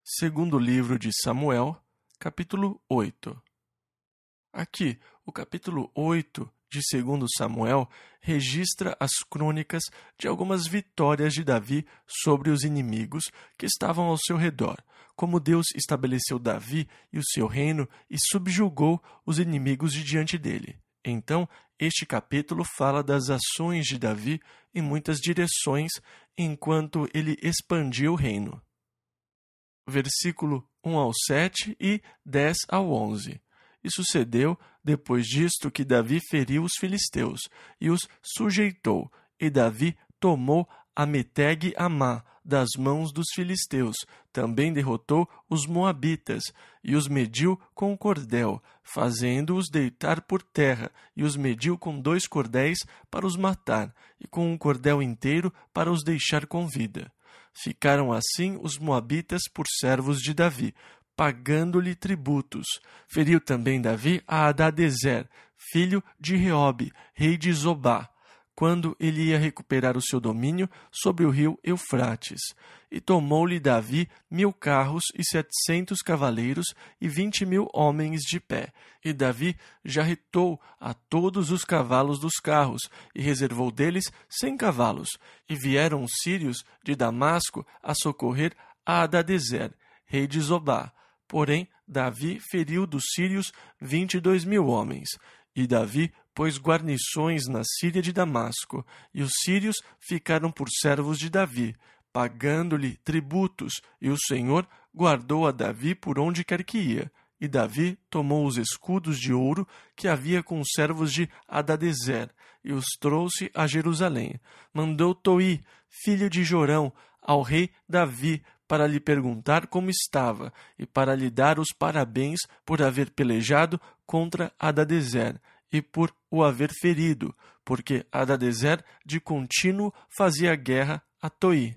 Segundo livro de Samuel, capítulo 8. Aqui, o capítulo 8 de 2 Samuel registra as crônicas de algumas vitórias de Davi sobre os inimigos que estavam ao seu redor, como Deus estabeleceu Davi e o seu reino e subjugou os inimigos de diante dele. Então, este capítulo fala das ações de Davi em muitas direções enquanto ele expandia o reino. Versículo 1 ao 7 e 10 ao 11. E sucedeu, depois disto, que Davi feriu os filisteus e os sujeitou, e Davi tomou a Meteg-Amá das mãos dos filisteus, também derrotou os moabitas, e os mediu com cordel, fazendo-os deitar por terra, e os mediu com 2 cordéis para os matar, e com um cordel inteiro para os deixar com vida. Ficaram assim os moabitas por servos de Davi, pagando-lhe tributos. Feriu também Davi a Hadadezer, filho de Reobe, rei de Zobá, quando ele ia recuperar o seu domínio sobre o rio Eufrates. E tomou-lhe Davi 1000 carros e 700 cavaleiros e 20.000 homens de pé. E Davi jarretou a todos os cavalos dos carros e reservou deles 100 cavalos. E vieram os sírios de Damasco a socorrer a Hadadezer, rei de Zobá. Porém, Davi feriu dos sírios 22.000 homens. E Davi pôs guarnições na Síria de Damasco, e os sírios ficaram por servos de Davi, pagando-lhe tributos, e o Senhor guardou a Davi por onde quer que ia. E Davi tomou os escudos de ouro que havia com os servos de Hadadezer, e os trouxe a Jerusalém. Mandou Toi, filho de Jorão, ao rei Davi, para lhe perguntar como estava, e para lhe dar os parabéns por haver pelejado contra Hadadezer, e por o haver ferido, porque Hadadezer de contínuo fazia guerra a Toi.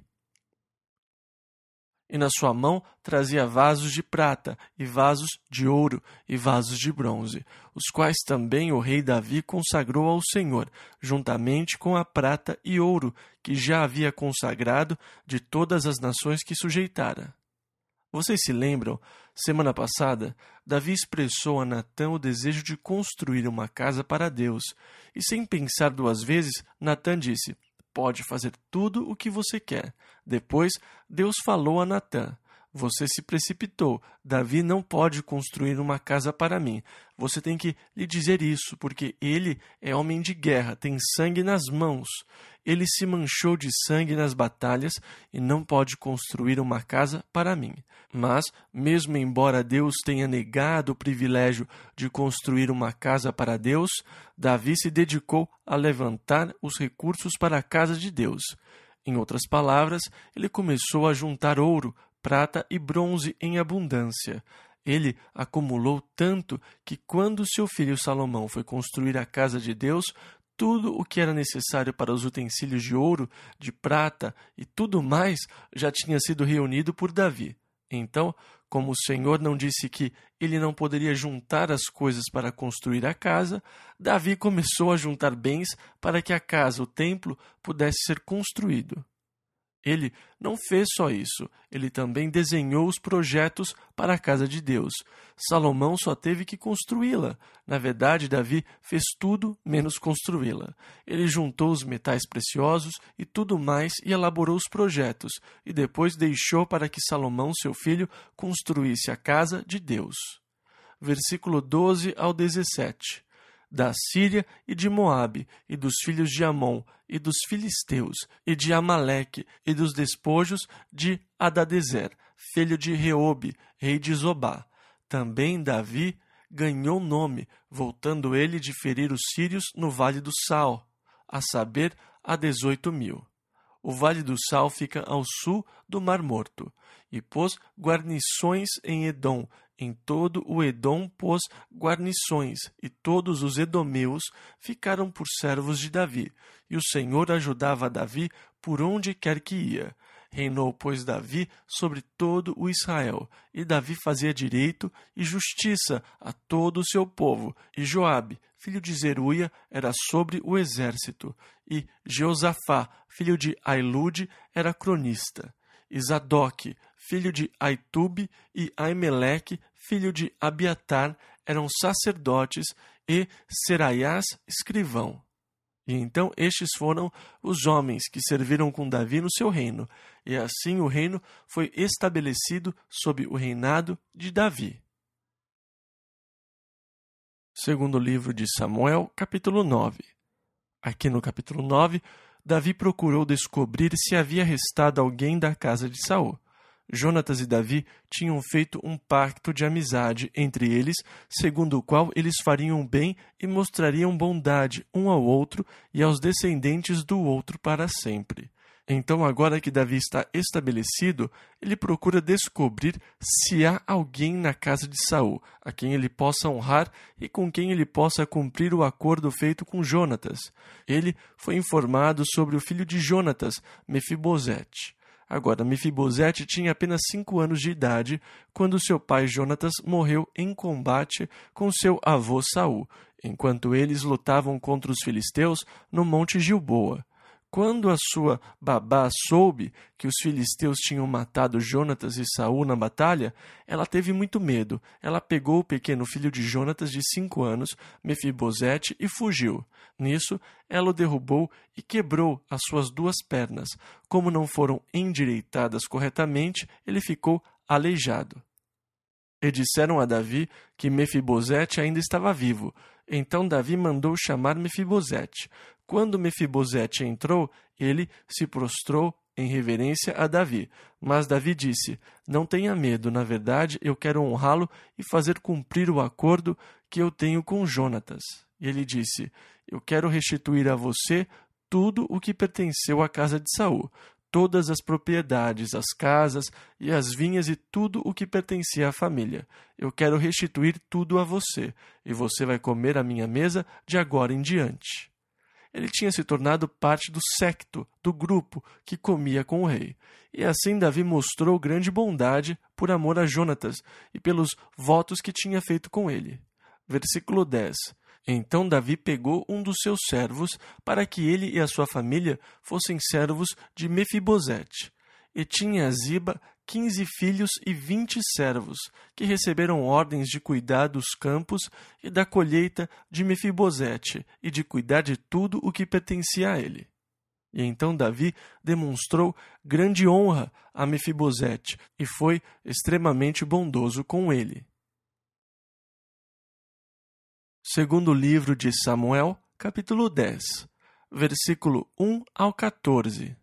E na sua mão trazia vasos de prata, e vasos de ouro, e vasos de bronze, os quais também o rei Davi consagrou ao Senhor, juntamente com a prata e ouro, que já havia consagrado de todas as nações que sujeitara. Vocês se lembram? Semana passada, Davi expressou a Natã o desejo de construir uma casa para Deus, e sem pensar 2 vezes, Natã disse: "Pode fazer tudo o que você quer." Depois, Deus falou a Natã: "Você se precipitou. Davi não pode construir uma casa para mim. Você tem que lhe dizer isso, porque ele é homem de guerra, tem sangue nas mãos. Ele se manchou de sangue nas batalhas e não pode construir uma casa para mim." Mas, mesmo embora Deus tenha negado o privilégio de construir uma casa para Deus, Davi se dedicou a levantar os recursos para a casa de Deus. Em outras palavras, ele começou a juntar ouro, prata e bronze em abundância. Ele acumulou tanto que, quando seu filho Salomão foi construir a casa de Deus, tudo o que era necessário para os utensílios de ouro, de prata e tudo mais já tinha sido reunido por Davi. Então, como o Senhor não disse que ele não poderia juntar as coisas para construir a casa, Davi começou a juntar bens para que a casa, o templo, pudesse ser construído. Ele não fez só isso, ele também desenhou os projetos para a casa de Deus. Salomão só teve que construí-la. Na verdade, Davi fez tudo menos construí-la. Ele juntou os metais preciosos e tudo mais e elaborou os projetos, e depois deixou para que Salomão, seu filho, construísse a casa de Deus. Versículo 12 ao 17. Da Síria e de Moabe, e dos filhos de Amon, e dos filisteus, e de Amaleque, e dos despojos de Hadadezer, filho de Reobe, rei de Zobá. Também Davi ganhou nome, voltando ele de ferir os sírios no Vale do Sal, a saber, a 18.000. O Vale do Sal fica ao sul do Mar Morto. E pôs guarnições em Edom. Em todo o Edom pôs guarnições, e todos os edomeus ficaram por servos de Davi. E o Senhor ajudava Davi por onde quer que ia. Reinou, pois, Davi sobre todo o Israel, e Davi fazia direito e justiça a todo o seu povo. E Joabe, filho de Zeruia, era sobre o exército, e Jeosafá, filho de Ailude, era cronista. E Zadoque, filho de Aitube, e Aimeleque, filho de Abiatar, eram sacerdotes, e Seraias, escrivão. E então estes foram os homens que serviram com Davi no seu reino, e assim o reino foi estabelecido sob o reinado de Davi. Segundo livro de Samuel, capítulo 9. Aqui no capítulo 9, Davi procurou descobrir se havia restado alguém da casa de Saul. Jonatas e Davi tinham feito um pacto de amizade entre eles, segundo o qual eles fariam bem e mostrariam bondade um ao outro e aos descendentes do outro para sempre. Então, agora que Davi está estabelecido, ele procura descobrir se há alguém na casa de Saul, a quem ele possa honrar e com quem ele possa cumprir o acordo feito com Jonatas. Ele foi informado sobre o filho de Jonatas, Mefibosete. Agora, Mefibosete tinha apenas 5 anos de idade quando seu pai Jonatas morreu em combate com seu avô Saul, enquanto eles lutavam contra os filisteus no Monte Gilboa. Quando a sua babá soube que os filisteus tinham matado Jonatas e Saul na batalha, ela teve muito medo. Ela pegou o pequeno filho de Jonatas de 5 anos, Mefibosete, e fugiu. Nisso, ela o derrubou e quebrou as suas 2 pernas. Como não foram endireitadas corretamente, ele ficou aleijado. E disseram a Davi que Mefibosete ainda estava vivo. Então Davi mandou chamar Mefibosete. Quando Mefibosete entrou, ele se prostrou em reverência a Davi. Mas Davi disse: "Não tenha medo, na verdade, eu quero honrá-lo e fazer cumprir o acordo que eu tenho com Jonatas." E ele disse: "Eu quero restituir a você tudo o que pertenceu à casa de Saul, todas as propriedades, as casas e as vinhas e tudo o que pertencia à família. Eu quero restituir tudo a você, e você vai comer à minha mesa de agora em diante." Ele tinha se tornado parte do séquito, do grupo que comia com o rei. E assim Davi mostrou grande bondade por amor a Jonatas e pelos votos que tinha feito com ele. Versículo 10. Então Davi pegou um dos seus servos para que ele e a sua família fossem servos de Mefibosete. E tinha Ziba 15 filhos e 20 servos, que receberam ordens de cuidar dos campos e da colheita de Mefibosete e de cuidar de tudo o que pertencia a ele. E então Davi demonstrou grande honra a Mefibosete e foi extremamente bondoso com ele. Segundo livro de Samuel, capítulo 10, versículo 1 ao 14.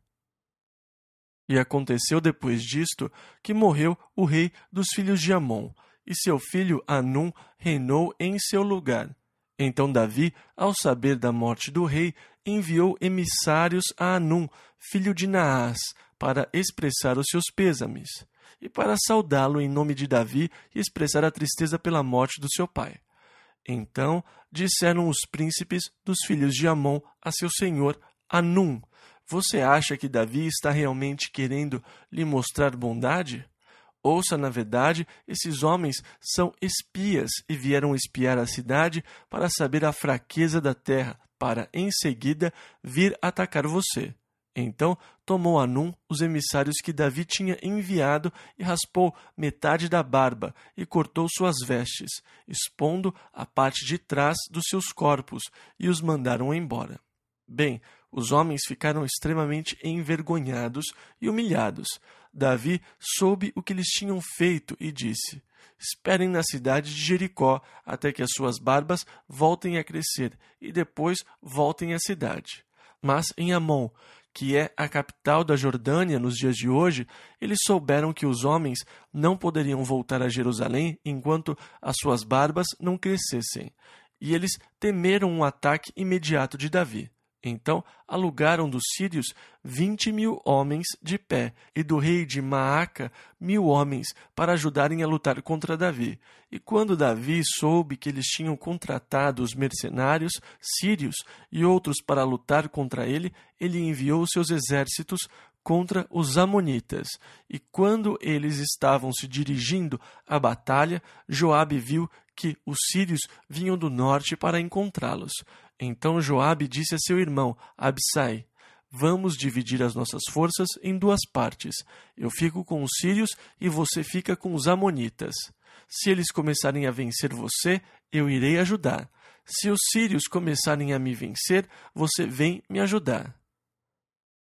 E aconteceu depois disto que morreu o rei dos filhos de Amon, e seu filho Anum reinou em seu lugar. Então Davi, ao saber da morte do rei, enviou emissários a Anum, filho de Naás, para expressar os seus pêsames, e para saudá-lo em nome de Davi e expressar a tristeza pela morte do seu pai. Então disseram os príncipes dos filhos de Amon a seu senhor Anum: "Você acha que Davi está realmente querendo lhe mostrar bondade? Ouça, na verdade, esses homens são espias e vieram espiar a cidade para saber a fraqueza da terra, para, em seguida, vir atacar você." Então tomou Anum os emissários que Davi tinha enviado e raspou metade da barba e cortou suas vestes, expondo a parte de trás dos seus corpos, e os mandaram embora. Bem, os homens ficaram extremamente envergonhados e humilhados. Davi soube o que eles tinham feito e disse: "Esperem na cidade de Jericó até que as suas barbas voltem a crescer e depois voltem à cidade." Mas em Amon, que é a capital da Jordânia nos dias de hoje, eles souberam que os homens não poderiam voltar a Jerusalém enquanto as suas barbas não crescessem. E eles temeram um ataque imediato de Davi. Então alugaram dos sírios 20.000 homens de pé, e do rei de Maaca 1.000 homens, para ajudarem a lutar contra Davi. E quando Davi soube que eles tinham contratado os mercenários sírios e outros para lutar contra ele, ele enviou seus exércitos contra os amonitas. E quando eles estavam se dirigindo à batalha, Joabe viu que os sírios vinham do norte para encontrá-los. Então Joabe disse a seu irmão Abissai: Vamos dividir as nossas forças em 2 partes. Eu fico com os sírios e você fica com os amonitas. Se eles começarem a vencer você, eu irei ajudar. Se os sírios começarem a me vencer, você vem me ajudar.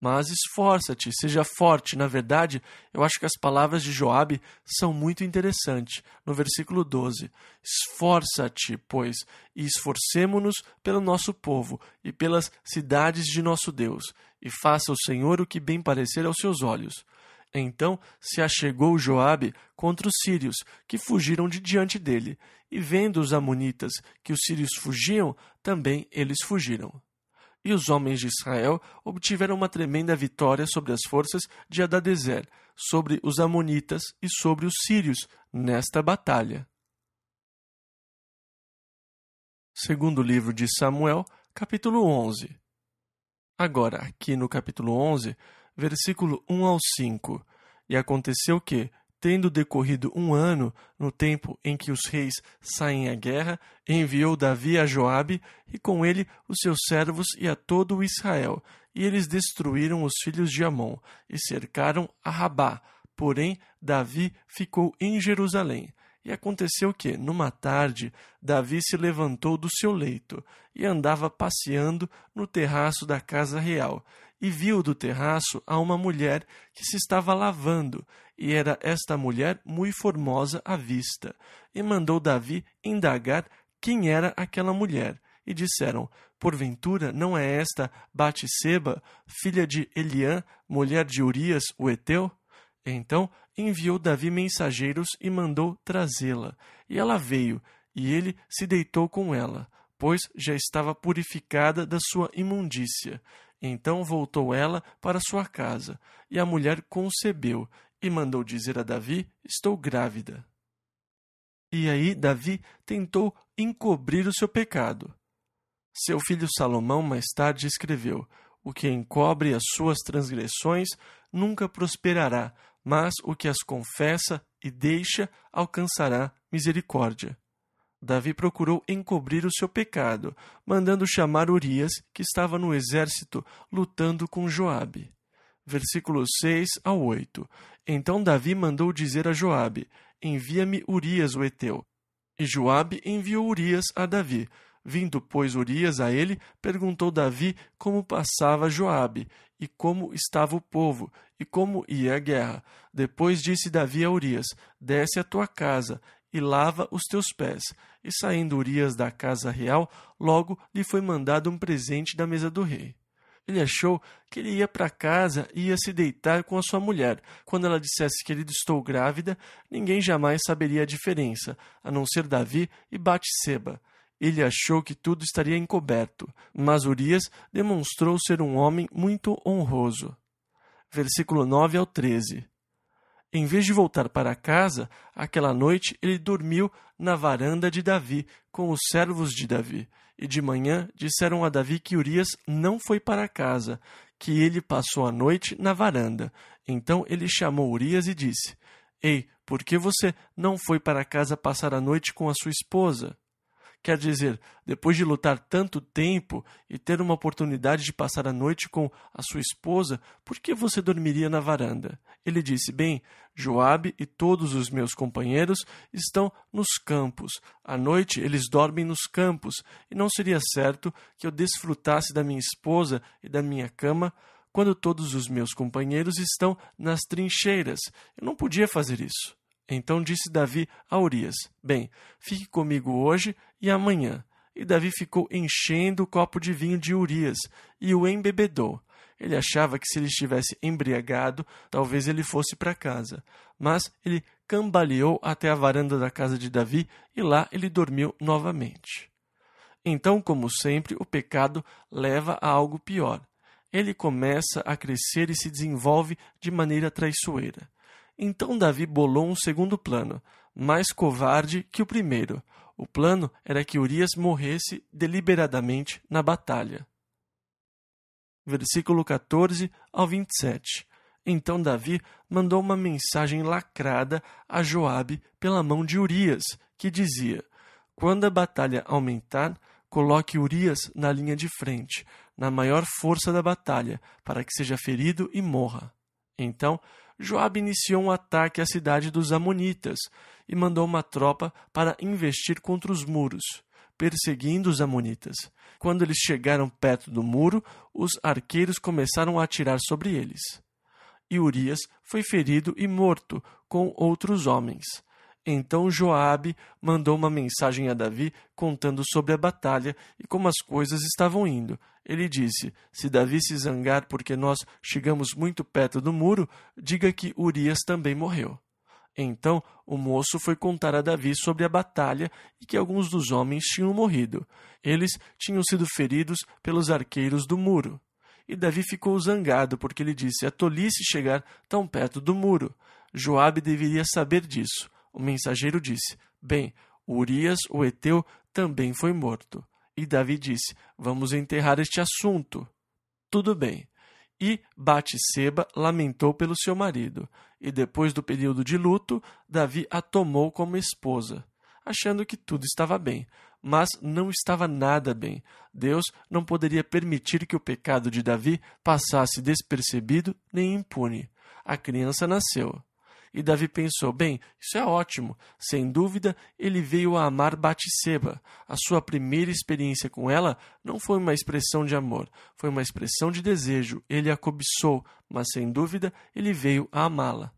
Mas esforça-te, seja forte. Na verdade, eu acho que as palavras de Joabe são muito interessantes. No versículo 12, esforça-te, pois, e esforcemo-nos pelo nosso povo e pelas cidades de nosso Deus, e faça o Senhor o que bem parecer aos seus olhos. Então se achegou Joabe contra os sírios, que fugiram de diante dele, e vendo os amonitas que os sírios fugiam, também eles fugiram. E os homens de Israel obtiveram uma tremenda vitória sobre as forças de Hadadezer, sobre os amonitas e sobre os sírios, nesta batalha. Segundo livro de Samuel, capítulo 11. Agora, aqui no capítulo 11, versículo 1 ao 5. E aconteceu que, tendo decorrido 1 ano, no tempo em que os reis saem à guerra, enviou Davi a Joabe e com ele os seus servos e a todo o Israel. E eles destruíram os filhos de Amon e cercaram a Rabá. Porém, Davi ficou em Jerusalém. E aconteceu que, numa tarde, Davi se levantou do seu leito e andava passeando no terraço da casa real. E viu do terraço a uma mulher que se estava lavando, e era esta mulher muito formosa à vista. E mandou Davi indagar quem era aquela mulher. E disseram, porventura não é esta Batseba, filha de Eliã, mulher de Urias, o heteu? Então enviou Davi mensageiros e mandou trazê-la. E ela veio, e ele se deitou com ela, pois já estava purificada da sua imundícia. Então voltou ela para sua casa, e a mulher concebeu, e mandou dizer a Davi, estou grávida. E aí Davi tentou encobrir o seu pecado. Seu filho Salomão mais tarde escreveu, o que encobre as suas transgressões nunca prosperará, mas o que as confessa e deixa alcançará misericórdia. Davi procurou encobrir o seu pecado, mandando chamar Urias, que estava no exército, lutando com Joabe. Versículos 6 ao 8. Então Davi mandou dizer a Joabe, envia-me Urias o heteu. E Joabe enviou Urias a Davi. Vindo, pois, Urias a ele, perguntou Davi como passava Joabe, e como estava o povo, e como ia a guerra. Depois disse Davi a Urias, desce à tua casa, e lava os teus pés. E saindo Urias da casa real, logo lhe foi mandado um presente da mesa do rei. Ele achou que ele ia para casa e ia se deitar com a sua mulher. Quando ela dissesse, querido, estou grávida, ninguém jamais saberia a diferença, a não ser Davi e Batseba. Ele achou que tudo estaria encoberto, mas Urias demonstrou ser um homem muito honroso. Versículo 9 ao 13. Em vez de voltar para casa, aquela noite ele dormiu na varanda de Davi, com os servos de Davi. E de manhã disseram a Davi que Urias não foi para casa, que ele passou a noite na varanda. Então ele chamou Urias e disse, ei, por que você não foi para casa passar a noite com a sua esposa? Quer dizer, depois de lutar tanto tempo e ter uma oportunidade de passar a noite com a sua esposa, por que você dormiria na varanda? Ele disse, bem, Joabe e todos os meus companheiros estão nos campos. À noite eles dormem nos campos, e não seria certo que eu desfrutasse da minha esposa e da minha cama quando todos os meus companheiros estão nas trincheiras. Eu não podia fazer isso. Então disse Davi a Urias, bem, fique comigo hoje e amanhã. E Davi ficou enchendo o copo de vinho de Urias e o embebedou. Ele achava que se ele estivesse embriagado, talvez ele fosse para casa. Mas ele cambaleou até a varanda da casa de Davi e lá ele dormiu novamente. Então, como sempre, o pecado leva a algo pior. Ele começa a crescer e se desenvolve de maneira traiçoeira. Então Davi bolou um segundo plano, mais covarde que o primeiro. O plano era que Urias morresse deliberadamente na batalha. Versículo 14 ao 27. Então Davi mandou uma mensagem lacrada a Joabe pela mão de Urias, que dizia, quando a batalha aumentar, coloque Urias na linha de frente, na maior força da batalha, para que seja ferido e morra. Então, Joabe iniciou um ataque à cidade dos Amonitas e mandou uma tropa para investir contra os muros, perseguindo os Amonitas. Quando eles chegaram perto do muro, os arqueiros começaram a atirar sobre eles. E Urias foi ferido e morto com outros homens. Então Joabe mandou uma mensagem a Davi contando sobre a batalha e como as coisas estavam indo. Ele disse: se Davi se zangar porque nós chegamos muito perto do muro, diga que Urias também morreu. Então o moço foi contar a Davi sobre a batalha e que alguns dos homens tinham morrido. Eles tinham sido feridos pelos arqueiros do muro. E Davi ficou zangado porque ele disse: é tolice chegar tão perto do muro. Joabe deveria saber disso. O mensageiro disse: bem, Urias, o heteu, também foi morto. E Davi disse: vamos enterrar este assunto. Tudo bem. E Batseba lamentou pelo seu marido. E depois do período de luto, Davi a tomou como esposa, achando que tudo estava bem. Mas não estava nada bem. Deus não poderia permitir que o pecado de Davi passasse despercebido nem impune. A criança nasceu. E Davi pensou: bem, isso é ótimo. Sem dúvida, ele veio a amar Batseba. A sua primeira experiência com ela não foi uma expressão de amor, foi uma expressão de desejo. Ele a cobiçou, mas sem dúvida, ele veio a amá-la.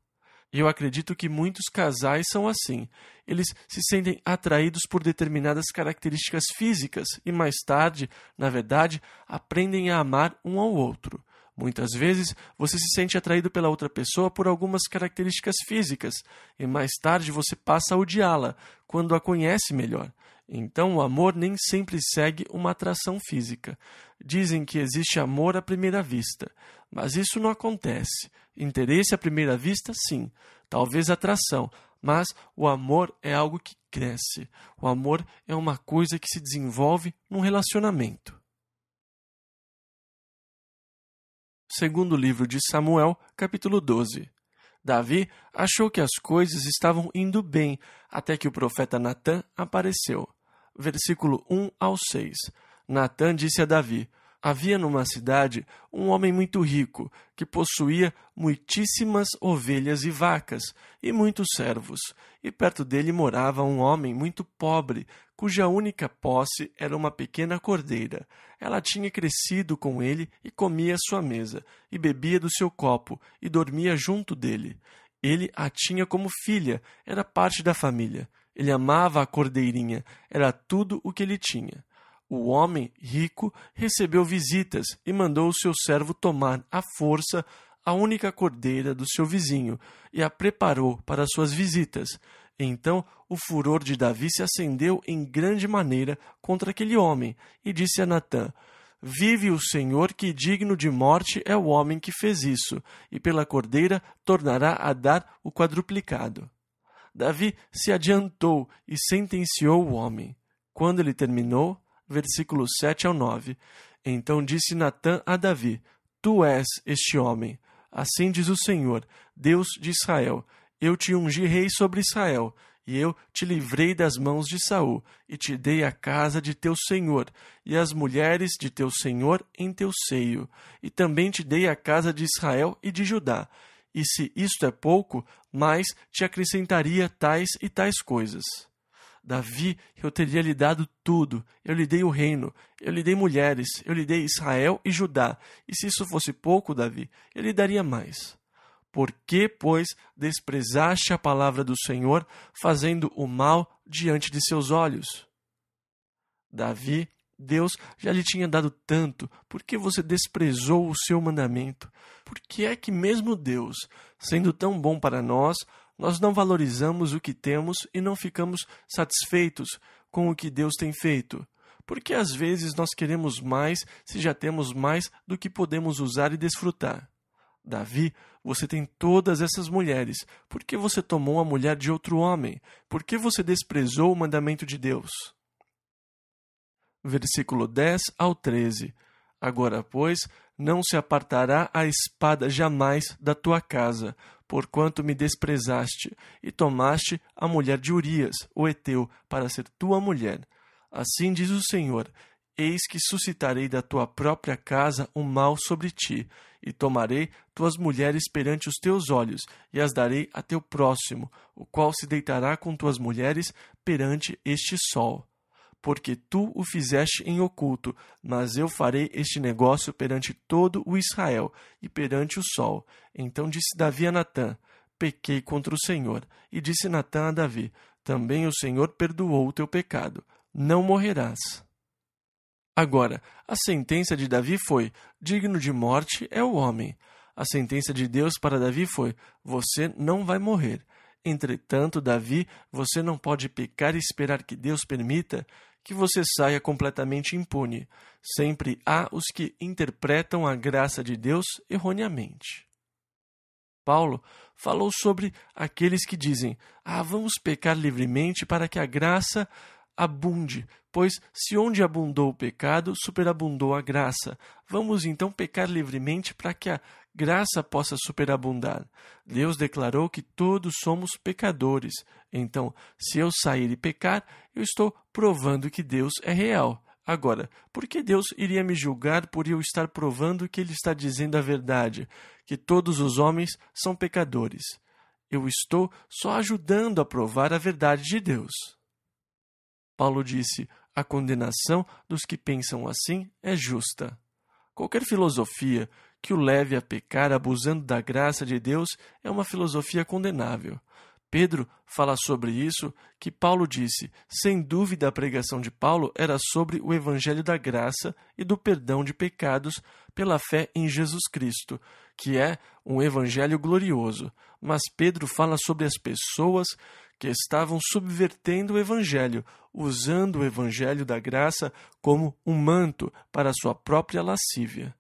E eu acredito que muitos casais são assim. Eles se sentem atraídos por determinadas características físicas e mais tarde, na verdade, aprendem a amar um ao outro. Muitas vezes você se sente atraído pela outra pessoa por algumas características físicas e mais tarde você passa a odiá-la quando a conhece melhor. Então o amor nem sempre segue uma atração física. Dizem que existe amor à primeira vista, mas isso não acontece. Interesse à primeira vista, sim, talvez atração, mas o amor é algo que cresce. O amor é uma coisa que se desenvolve num relacionamento. Segundo livro de Samuel, capítulo 12. Davi achou que as coisas estavam indo bem, até que o profeta Natã apareceu. Versículo 1 ao 6. Natã disse a Davi: havia numa cidade um homem muito rico, que possuía muitíssimas ovelhas e vacas, e muitos servos. E perto dele morava um homem muito pobre, cuja única posse era uma pequena cordeira. Ela tinha crescido com ele e comia à sua mesa, e bebia do seu copo, e dormia junto dele. Ele a tinha como filha, era parte da família. Ele amava a cordeirinha, era tudo o que ele tinha. O homem rico recebeu visitas e mandou o seu servo tomar à força a única cordeira do seu vizinho e a preparou para suas visitas. Então o furor de Davi se acendeu em grande maneira contra aquele homem e disse a Natã: vive o Senhor, que digno de morte é o homem que fez isso, e pela cordeira tornará a dar o quadruplicado. Davi se adiantou e sentenciou o homem. Quando ele terminou, versículos 7 ao 9, então disse Natã a Davi: tu és este homem. Assim diz o Senhor, Deus de Israel: eu te ungi rei sobre Israel, e eu te livrei das mãos de Saul, e te dei a casa de teu senhor, e as mulheres de teu senhor em teu seio, e também te dei a casa de Israel e de Judá. E se isto é pouco, mais te acrescentaria tais e tais coisas. Davi, eu teria lhe dado tudo, eu lhe dei o reino, eu lhe dei mulheres, eu lhe dei Israel e Judá, e se isso fosse pouco, Davi, eu lhe daria mais. Por que, pois, desprezaste a palavra do Senhor, fazendo o mal diante de seus olhos? Davi, Deus já lhe tinha dado tanto, por que você desprezou o seu mandamento? Por que é que mesmo Deus, sendo tão bom para nós não valorizamos o que temos e não ficamos satisfeitos com o que Deus tem feito? Porque às vezes nós queremos mais se já temos mais do que podemos usar e desfrutar. Davi, você tem todas essas mulheres. Por que você tomou a mulher de outro homem? Por que você desprezou o mandamento de Deus? Versículo 10 ao 13. Agora, pois, não se apartará a espada jamais da tua casa, porquanto me desprezaste, e tomaste a mulher de Urias, o heteu, para ser tua mulher. Assim diz o Senhor: eis que suscitarei da tua própria casa um mal sobre ti, e tomarei tuas mulheres perante os teus olhos, e as darei a teu próximo, o qual se deitará com tuas mulheres perante este sol. Porque tu o fizeste em oculto, mas eu farei este negócio perante todo o Israel e perante o sol. Então disse Davi a Natã: pequei contra o Senhor. E disse Natã a Davi: também o Senhor perdoou o teu pecado. Não morrerás. Agora, a sentença de Davi foi: digno de morte é o homem. A sentença de Deus para Davi foi: você não vai morrer. Entretanto, Davi, você não pode pecar e esperar que Deus permita que você saia completamente impune. Sempre há os que interpretam a graça de Deus erroneamente. Paulo falou sobre aqueles que dizem: vamos pecar livremente para que a graça abunde, pois se onde abundou o pecado, superabundou a graça. Vamos então pecar livremente para que a graça possa superabundar. Deus declarou que todos somos pecadores. Então, se eu sair e pecar, eu estou provando que Deus é real. Agora, por que Deus iria me julgar por eu estar provando que Ele está dizendo a verdade, que todos os homens são pecadores? Eu estou só ajudando a provar a verdade de Deus. Paulo disse: a condenação dos que pensam assim é justa. Qualquer filosofia que o leve a pecar abusando da graça de Deus é uma filosofia condenável. Pedro fala sobre isso, que Paulo disse: sem dúvida a pregação de Paulo era sobre o evangelho da graça e do perdão de pecados pela fé em Jesus Cristo, que é um evangelho glorioso. Mas Pedro fala sobre as pessoas que estavam subvertendo o evangelho, usando o evangelho da graça como um manto para a sua própria lascívia.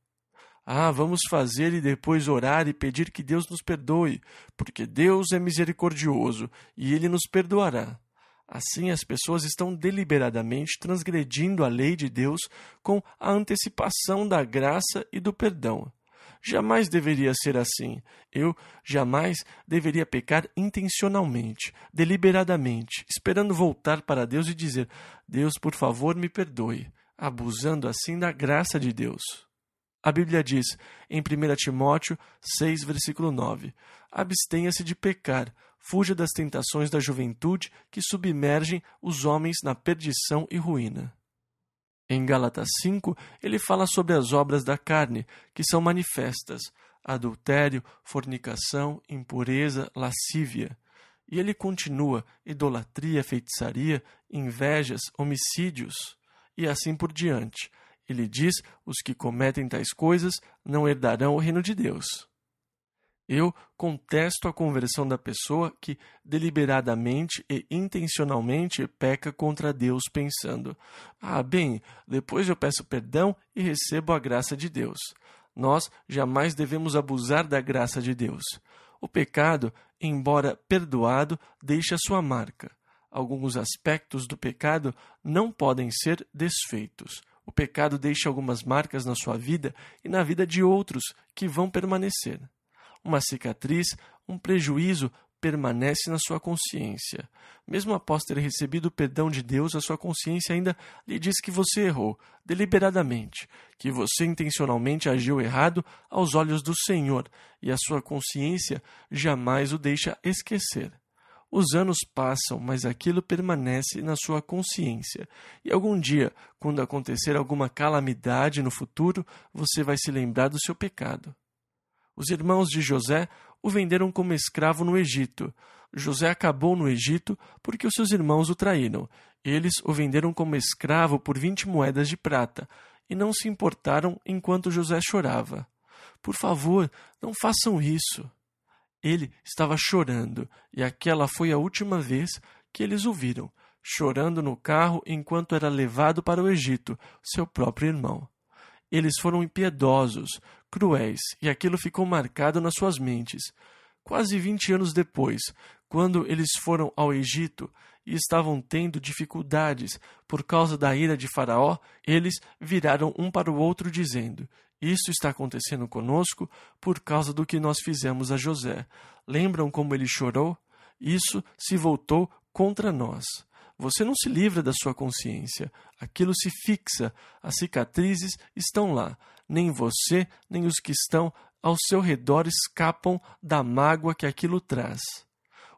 Vamos fazer e depois orar e pedir que Deus nos perdoe, porque Deus é misericordioso e Ele nos perdoará. Assim, as pessoas estão deliberadamente transgredindo a lei de Deus com a antecipação da graça e do perdão. Jamais deveria ser assim. Eu jamais deveria pecar intencionalmente, deliberadamente, esperando voltar para Deus e dizer: Deus, por favor, me perdoe, abusando assim da graça de Deus. A Bíblia diz, em 1 Timóteo 6, versículo 9, abstenha-se de pecar, fuja das tentações da juventude que submergem os homens na perdição e ruína. Em Gálatas 5, ele fala sobre as obras da carne, que são manifestas: adultério, fornicação, impureza, lascívia. E ele continua: idolatria, feitiçaria, invejas, homicídios, e assim por diante. Ele diz: os que cometem tais coisas não herdarão o reino de Deus. Eu contesto a conversão da pessoa que deliberadamente e intencionalmente peca contra Deus pensando: depois eu peço perdão e recebo a graça de Deus. Nós jamais devemos abusar da graça de Deus. O pecado, embora perdoado, deixa sua marca. Alguns aspectos do pecado não podem ser desfeitos. O pecado deixa algumas marcas na sua vida e na vida de outros que vão permanecer. Uma cicatriz, um prejuízo permanece na sua consciência. Mesmo após ter recebido o perdão de Deus, a sua consciência ainda lhe diz que você errou, deliberadamente, que você intencionalmente agiu errado aos olhos do Senhor, e a sua consciência jamais o deixa esquecer. Os anos passam, mas aquilo permanece na sua consciência. E algum dia, quando acontecer alguma calamidade no futuro, você vai se lembrar do seu pecado. Os irmãos de José o venderam como escravo no Egito. José acabou no Egito porque os seus irmãos o traíram. Eles o venderam como escravo por 20 moedas de prata e não se importaram enquanto José chorava. Por favor, não façam isso. Ele estava chorando, e aquela foi a última vez que eles o viram, chorando no carro enquanto era levado para o Egito, seu próprio irmão. Eles foram impiedosos, cruéis, e aquilo ficou marcado nas suas mentes. Quase 20 anos depois, quando eles foram ao Egito e estavam tendo dificuldades por causa da ira de Faraó, eles viraram um para o outro dizendo: isso está acontecendo conosco por causa do que nós fizemos a José. Lembram como ele chorou? Isso se voltou contra nós. Você não se livra da sua consciência. Aquilo se fixa, as cicatrizes estão lá. Nem você, nem os que estão ao seu redor escapam da mágoa que aquilo traz.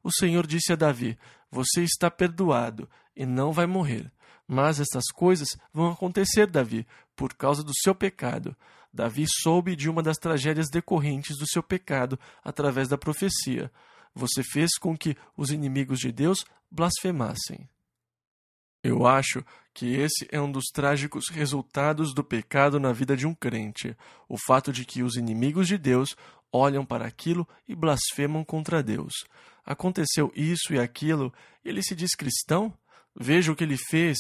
O Senhor disse a Davi: você está perdoado e não vai morrer. Mas estas coisas vão acontecer, Davi, por causa do seu pecado. Davi soube de uma das tragédias decorrentes do seu pecado através da profecia. Você fez com que os inimigos de Deus blasfemassem. Eu acho que esse é um dos trágicos resultados do pecado na vida de um crente, o fato de que os inimigos de Deus olham para aquilo e blasfemam contra Deus. Aconteceu isso e aquilo, ele se diz cristão? Veja o que ele fez.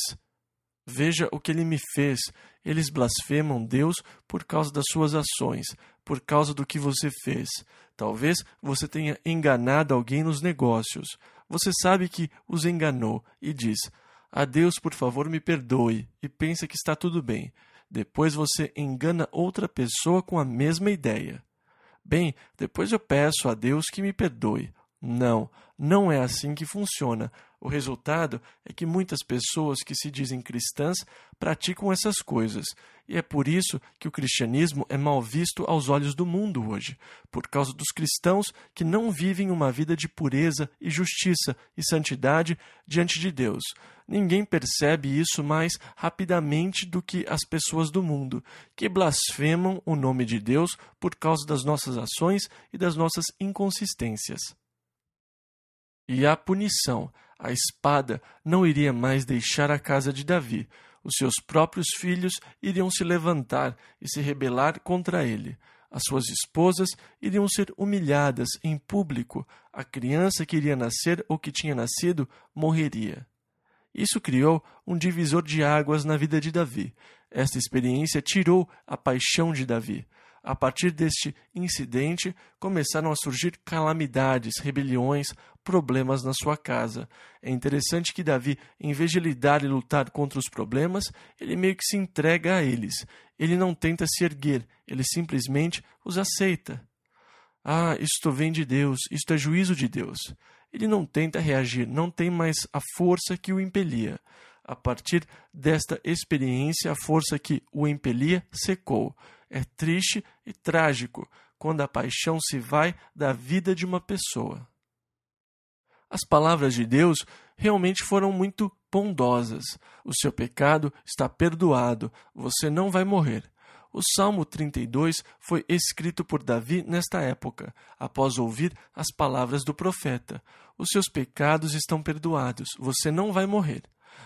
Veja o que ele me fez. Eles blasfemam Deus por causa das suas ações, por causa do que você fez. Talvez você tenha enganado alguém nos negócios. Você sabe que os enganou e diz: a Deus, por favor, me perdoe, e pensa que está tudo bem. Depois você engana outra pessoa com a mesma ideia. Bem, depois eu peço a Deus que me perdoe. Não, não é assim que funciona. O resultado é que muitas pessoas que se dizem cristãs praticam essas coisas. E é por isso que o cristianismo é mal visto aos olhos do mundo hoje, por causa dos cristãos que não vivem uma vida de pureza e justiça e santidade diante de Deus. Ninguém percebe isso mais rapidamente do que as pessoas do mundo, que blasfemam o nome de Deus por causa das nossas ações e das nossas inconsistências. E a punição, a espada, não iria mais deixar a casa de Davi. Os seus próprios filhos iriam se levantar e se rebelar contra ele. As suas esposas iriam ser humilhadas em público. A criança que iria nascer ou que tinha nascido morreria. Isso criou um divisor de águas na vida de Davi. Esta experiência tirou a paixão de Davi. A partir deste incidente, começaram a surgir calamidades, rebeliões, problemas na sua casa. É interessante que Davi, em vez de lidar e lutar contra os problemas, ele meio que se entrega a eles. Ele não tenta se erguer, ele simplesmente os aceita. Ah, isto vem de Deus, isto é juízo de Deus. Ele não tenta reagir, não tem mais a força que o impelia. A partir desta experiência, a força que o impelia secou. É triste e trágico quando a paixão se vai da vida de uma pessoa. As palavras de Deus realmente foram muito bondosas. O seu pecado está perdoado, você não vai morrer. O Salmo 32 foi escrito por Davi nesta época, após ouvir as palavras do profeta. Os seus pecados estão perdoados, você não vai morrer.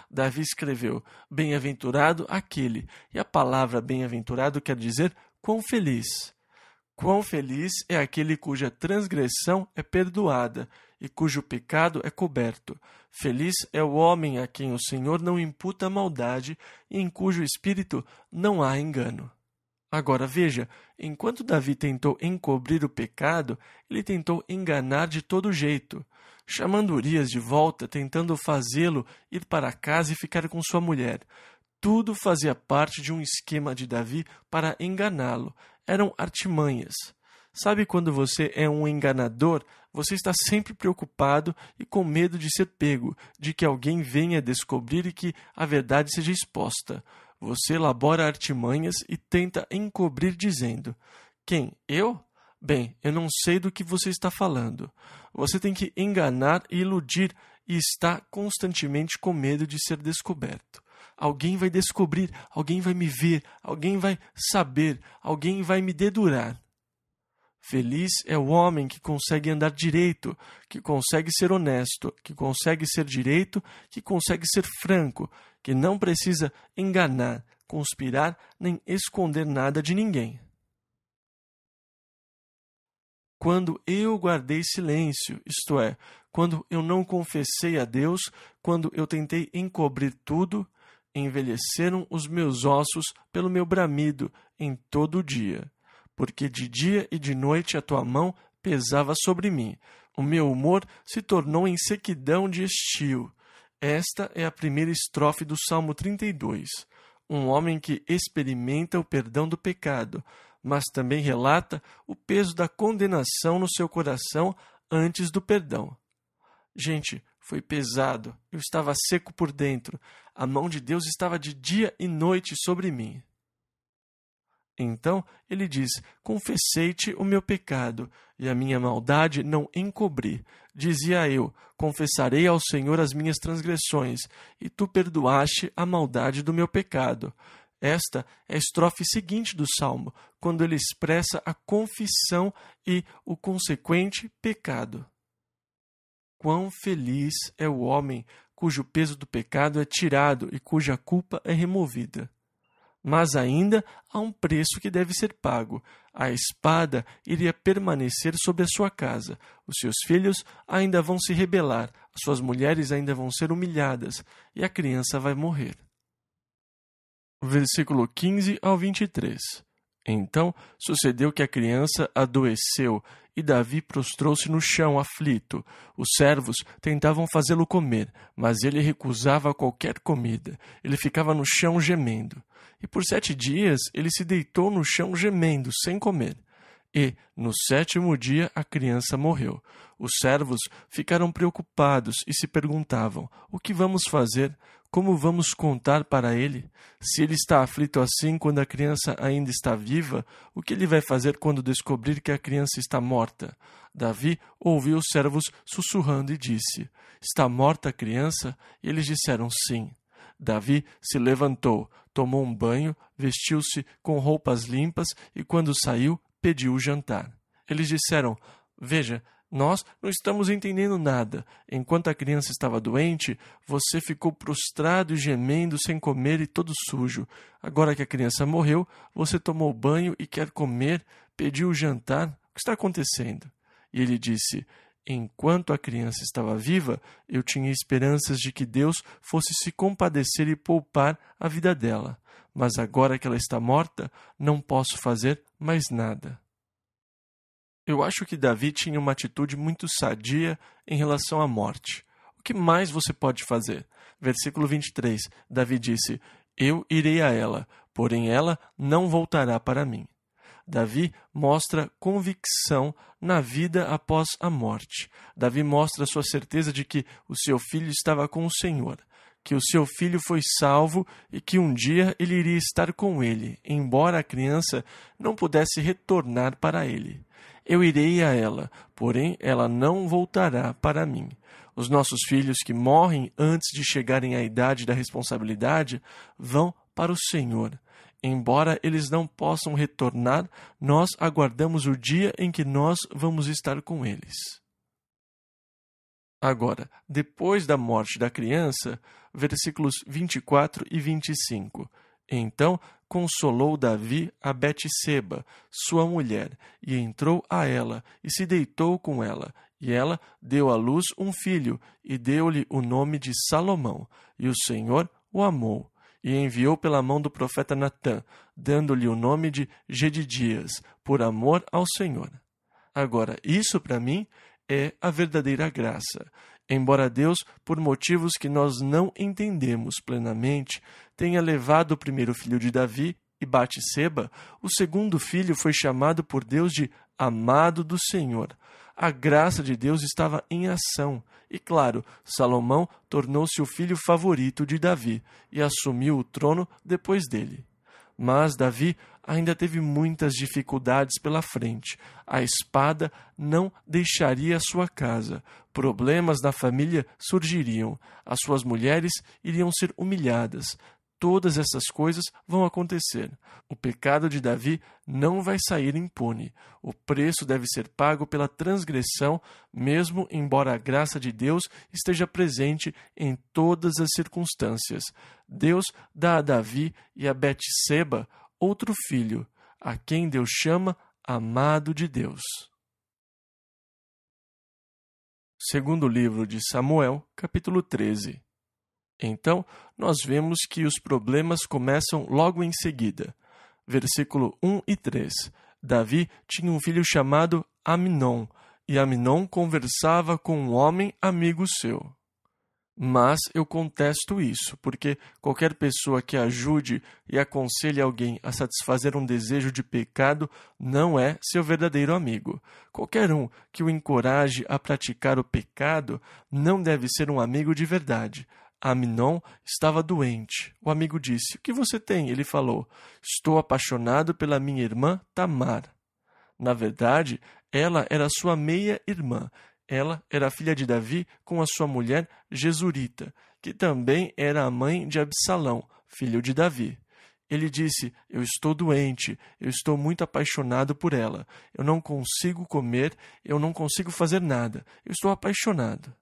Davi escreveu: bem-aventurado aquele, e a palavra bem-aventurado quer dizer quão feliz. Quão feliz é aquele cuja transgressão é perdoada e cujo pecado é coberto. Feliz é o homem a quem o Senhor não imputa maldade e em cujo espírito não há engano. Agora veja, enquanto Davi tentou encobrir o pecado, ele tentou enganar de todo jeito, chamando Urias de volta, tentando fazê-lo ir para casa e ficar com sua mulher. Tudo fazia parte de um esquema de Davi para enganá-lo. Eram artimanhas. Sabe quando você é um enganador? Você está sempre preocupado e com medo de ser pego, de que alguém venha descobrir e que a verdade seja exposta. Você elabora artimanhas e tenta encobrir dizendo: quem? Eu? Bem, eu não sei do que você está falando. Você tem que enganar e iludir e está constantemente com medo de ser descoberto. Alguém vai descobrir, alguém vai me ver, alguém vai saber, alguém vai me dedurar. Feliz é o homem que consegue andar direito, que consegue ser honesto, que consegue ser direito, que consegue ser franco, que não precisa enganar, conspirar nem esconder nada de ninguém. Quando eu guardei silêncio, isto é, quando eu não confessei a Deus, quando eu tentei encobrir tudo, envelheceram os meus ossos pelo meu bramido em todo o dia. Porque de dia e de noite a tua mão pesava sobre mim. O meu humor se tornou em sequidão de estio. Esta é a primeira estrofe do Salmo 32. Um homem que experimenta o perdão do pecado, mas também relata o peso da condenação no seu coração antes do perdão. Gente, foi pesado, eu estava seco por dentro, a mão de Deus estava de dia e noite sobre mim. Então ele diz: confessei-te o meu pecado, e a minha maldade não encobri. Dizia eu: confessarei ao Senhor as minhas transgressões, e tu perdoaste a maldade do meu pecado. Esta é a estrofe seguinte do Salmo, quando ele expressa a confissão e o consequente pecado. Quão feliz é o homem cujo peso do pecado é tirado e cuja culpa é removida. Mas ainda há um preço que deve ser pago. A espada iria permanecer sobre a sua casa. Os seus filhos ainda vão se rebelar. As suas mulheres ainda vão ser humilhadas. E a criança vai morrer. Versículo 15 ao 23. Então sucedeu que a criança adoeceu, e Davi prostrou-se no chão, aflito. Os servos tentavam fazê-lo comer, mas ele recusava qualquer comida. Ele ficava no chão gemendo. E por 7 dias ele se deitou no chão gemendo, sem comer. E, no 7º dia, a criança morreu. Os servos ficaram preocupados e se perguntavam: o que vamos fazer? Como vamos contar para ele? Se ele está aflito assim quando a criança ainda está viva, o que ele vai fazer quando descobrir que a criança está morta? Davi ouviu os servos sussurrando e disse: está morta a criança? E eles disseram sim. Davi se levantou, tomou um banho, vestiu-se com roupas limpas e, quando saiu, pediu o jantar. Eles disseram: veja, nós não estamos entendendo nada. Enquanto a criança estava doente, você ficou prostrado e gemendo, sem comer e todo sujo. Agora que a criança morreu, você tomou banho e quer comer, pediu o jantar. O que está acontecendo? E ele disse: enquanto a criança estava viva, eu tinha esperanças de que Deus fosse se compadecer e poupar a vida dela. Mas agora que ela está morta, não posso fazer mais nada. Eu acho que Davi tinha uma atitude muito sadia em relação à morte. O que mais você pode fazer? Versículo 23, Davi disse: eu irei a ela, porém ela não voltará para mim. Davi mostra convicção na vida após a morte. Davi mostra sua certeza de que o seu filho estava com o Senhor, que o seu filho foi salvo e que um dia ele iria estar com ele, embora a criança não pudesse retornar para ele. Eu irei a ela, porém ela não voltará para mim. Os nossos filhos que morrem antes de chegarem à idade da responsabilidade vão para o Senhor. Embora eles não possam retornar, nós aguardamos o dia em que nós vamos estar com eles. Agora, depois da morte da criança, versículos 24 e 25. Então consolou Davi a Betseba, sua mulher, e entrou a ela, e se deitou com ela. E ela deu à luz um filho, e deu-lhe o nome de Salomão. E o Senhor o amou, e enviou pela mão do profeta Natã, dando-lhe o nome de Jedidias, por amor ao Senhor. Agora, isso para mim é a verdadeira graça. Embora Deus, por motivos que nós não entendemos plenamente, tenha levado o primeiro filho de Davi e Batseba, o segundo filho foi chamado por Deus de amado do Senhor. A graça de Deus estava em ação. E, claro, Salomão tornou-se o filho favorito de Davi e assumiu o trono depois dele. Mas Davi ainda teve muitas dificuldades pela frente. A espada não deixaria a sua casa. Problemas na família surgiriam. As suas mulheres iriam ser humilhadas. Todas essas coisas vão acontecer. O pecado de Davi não vai sair impune. O preço deve ser pago pela transgressão, mesmo embora a graça de Deus esteja presente em todas as circunstâncias. Deus dá a Davi e a Betseba outro filho, a quem Deus chama amado de Deus. Segundo livro de Samuel, capítulo 13. Então, nós vemos que os problemas começam logo em seguida. Versículo 1 e 3. Davi tinha um filho chamado Amnon, e Amnon conversava com um homem amigo seu. Mas eu contesto isso, porque qualquer pessoa que ajude e aconselhe alguém a satisfazer um desejo de pecado não é seu verdadeiro amigo. Qualquer um que o encoraje a praticar o pecado não deve ser um amigo de verdade. Aminon estava doente. O amigo disse: "O que você tem?" Ele falou: "Estou apaixonado pela minha irmã Tamar." Na verdade, ela era sua meia-irmã. Ela era filha de Davi com a sua mulher Jesurita, que também era a mãe de Absalão, filho de Davi. Ele disse: "Eu estou doente, eu estou muito apaixonado por ela. Eu não consigo comer, eu não consigo fazer nada. Eu estou apaixonado."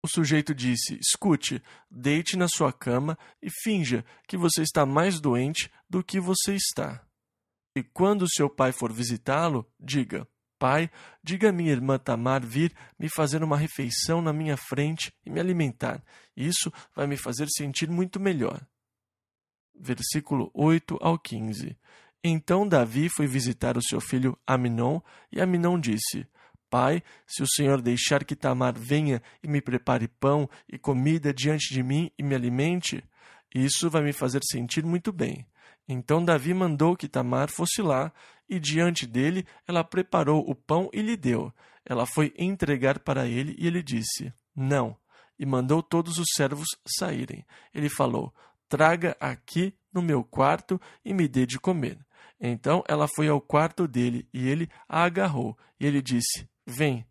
O sujeito disse: "Escute, deite na sua cama e finja que você está mais doente do que você está. E quando seu pai for visitá-lo, diga: Pai, diga a minha irmã Tamar vir me fazer uma refeição na minha frente e me alimentar. Isso vai me fazer sentir muito melhor." Versículo 8 ao 15. Então Davi foi visitar o seu filho Aminon, e Aminon disse: "Pai, se o Senhor deixar que Tamar venha e me prepare pão e comida diante de mim e me alimente, isso vai me fazer sentir muito bem." Então Davi mandou que Tamar fosse lá, e diante dele ela preparou o pão e lhe deu. Ela foi entregar para ele e ele disse: "Não." E mandou todos os servos saírem. Ele falou: "Traga aqui no meu quarto e me dê de comer." Então ela foi ao quarto dele e ele a agarrou. E ele disse: "Vem,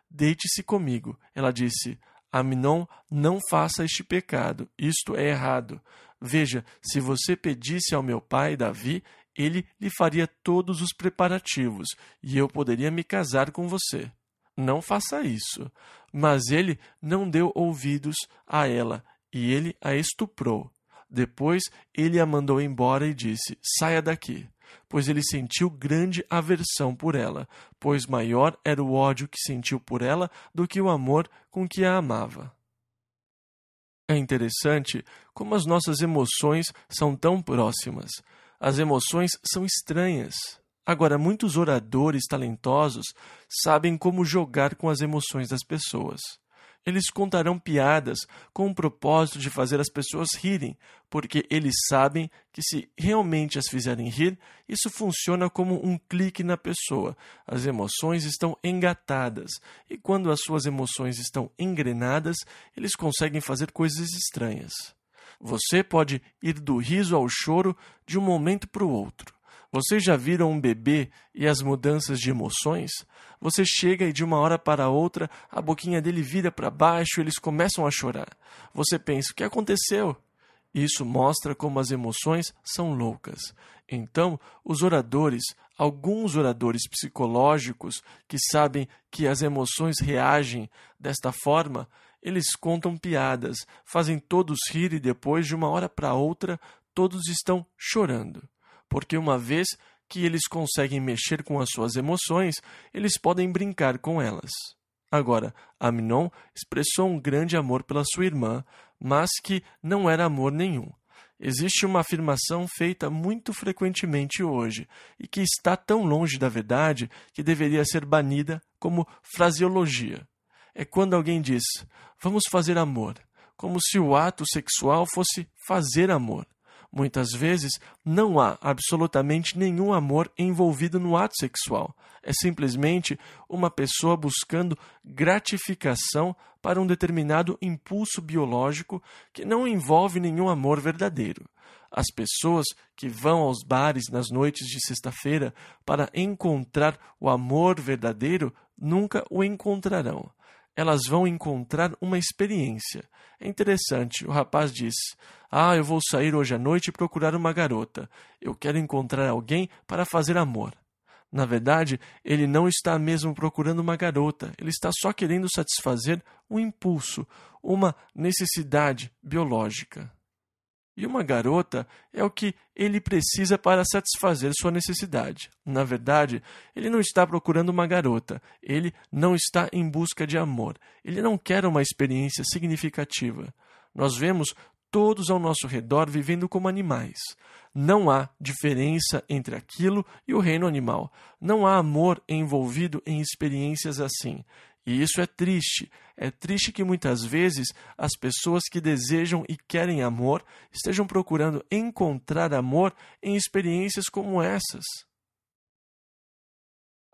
deite-se comigo." Ela disse: "Aminon, não faça este pecado. Isto é errado. Veja, se você pedisse ao meu pai, Davi, ele lhe faria todos os preparativos, e eu poderia me casar com você. Não faça isso." Mas ele não deu ouvidos a ela, e ele a estuprou. Depois ele a mandou embora e disse: "Saia daqui." Pois ele sentiu grande aversão por ela, pois maior era o ódio que sentiu por ela do que o amor com que a amava. É interessante como as nossas emoções são tão próximas. As emoções são estranhas. Agora, muitos oradores talentosos sabem como jogar com as emoções das pessoas. Eles contarão piadas com o propósito de fazer as pessoas rirem, porque eles sabem que se realmente as fizerem rir, isso funciona como um clique na pessoa. As emoções estão engatadas, e quando as suas emoções estão engrenadas, eles conseguem fazer coisas estranhas. Você pode ir do riso ao choro de um momento para o outro. Vocês já viram um bebê e as mudanças de emoções? Você chega e de uma hora para outra a boquinha dele vira para baixo e eles começam a chorar. Você pensa: o que aconteceu? Isso mostra como as emoções são loucas. Então, alguns oradores psicológicos que sabem que as emoções reagem desta forma, eles contam piadas, fazem todos rir e depois, de uma hora para outra, todos estão chorando. Porque uma vez que eles conseguem mexer com as suas emoções, eles podem brincar com elas. Agora, Aminon expressou um grande amor pela sua irmã, mas que não era amor nenhum. Existe uma afirmação feita muito frequentemente hoje e que está tão longe da verdade que deveria ser banida como fraseologia. É quando alguém diz: "Vamos fazer amor", como se o ato sexual fosse fazer amor. Muitas vezes, não há absolutamente nenhum amor envolvido no ato sexual. É simplesmente uma pessoa buscando gratificação para um determinado impulso biológico que não envolve nenhum amor verdadeiro. As pessoas que vão aos bares nas noites de sexta-feira para encontrar o amor verdadeiro nunca o encontrarão. Elas vão encontrar uma experiência. É interessante, o rapaz diz: "Eu vou sair hoje à noite e procurar uma garota. Eu quero encontrar alguém para fazer amor." Na verdade, ele não está mesmo procurando uma garota, ele está só querendo satisfazer um impulso, uma necessidade biológica. E uma garota é o que ele precisa para satisfazer sua necessidade. Na verdade, ele não está procurando uma garota. Ele não está em busca de amor. Ele não quer uma experiência significativa. Nós vemos todos ao nosso redor vivendo como animais. Não há diferença entre aquilo e o reino animal. Não há amor envolvido em experiências assim. E isso é triste. É triste que muitas vezes as pessoas que desejam e querem amor estejam procurando encontrar amor em experiências como essas.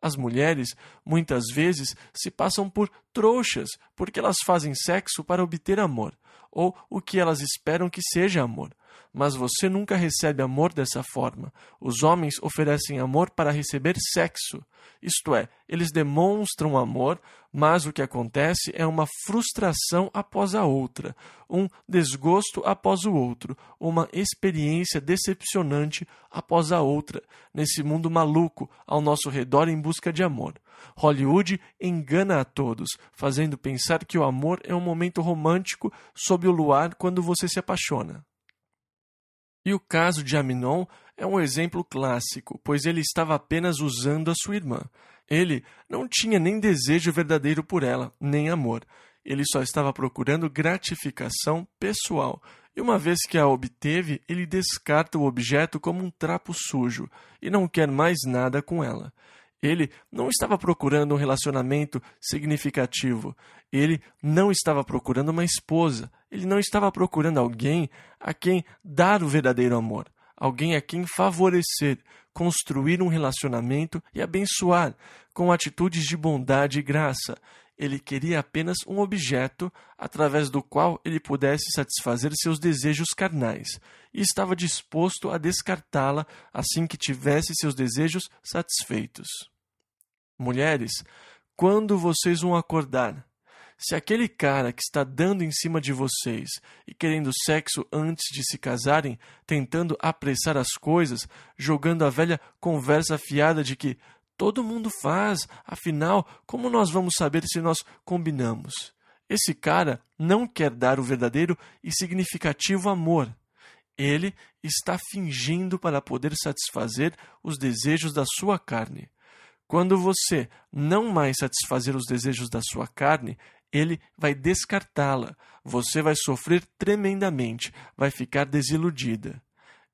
As mulheres, muitas vezes, se passam por trouxas porque elas fazem sexo para obter amor, ou o que elas esperam que seja amor. Mas você nunca recebe amor dessa forma. Os homens oferecem amor para receber sexo. Isto é, eles demonstram amor, mas o que acontece é uma frustração após a outra, um desgosto após o outro, uma experiência decepcionante após a outra, nesse mundo maluco ao nosso redor em busca de amor. Hollywood engana a todos, fazendo pensar que o amor é um momento romântico sob o luar quando você se apaixona. E o caso de Amnon é um exemplo clássico, pois ele estava apenas usando a sua irmã. Ele não tinha nem desejo verdadeiro por ela, nem amor. Ele só estava procurando gratificação pessoal. E uma vez que a obteve, ele descarta o objeto como um trapo sujo e não quer mais nada com ela. Ele não estava procurando um relacionamento significativo. Ele não estava procurando uma esposa. Ele não estava procurando alguém a quem dar o verdadeiro amor. Alguém a quem favorecer, construir um relacionamento e abençoar com atitudes de bondade e graça. Ele queria apenas um objeto através do qual ele pudesse satisfazer seus desejos carnais e estava disposto a descartá-la assim que tivesse seus desejos satisfeitos. Mulheres, quando vocês vão acordar? Se aquele cara que está dando em cima de vocês e querendo sexo antes de se casarem, tentando apressar as coisas, jogando a velha conversa fiada de que todo mundo faz, afinal, como nós vamos saber se nós combinamos? Esse cara não quer dar o verdadeiro e significativo amor. Ele está fingindo para poder satisfazer os desejos da sua carne. Quando você não mais satisfazer os desejos da sua carne, ele vai descartá-la. Você vai sofrer tremendamente, vai ficar desiludida.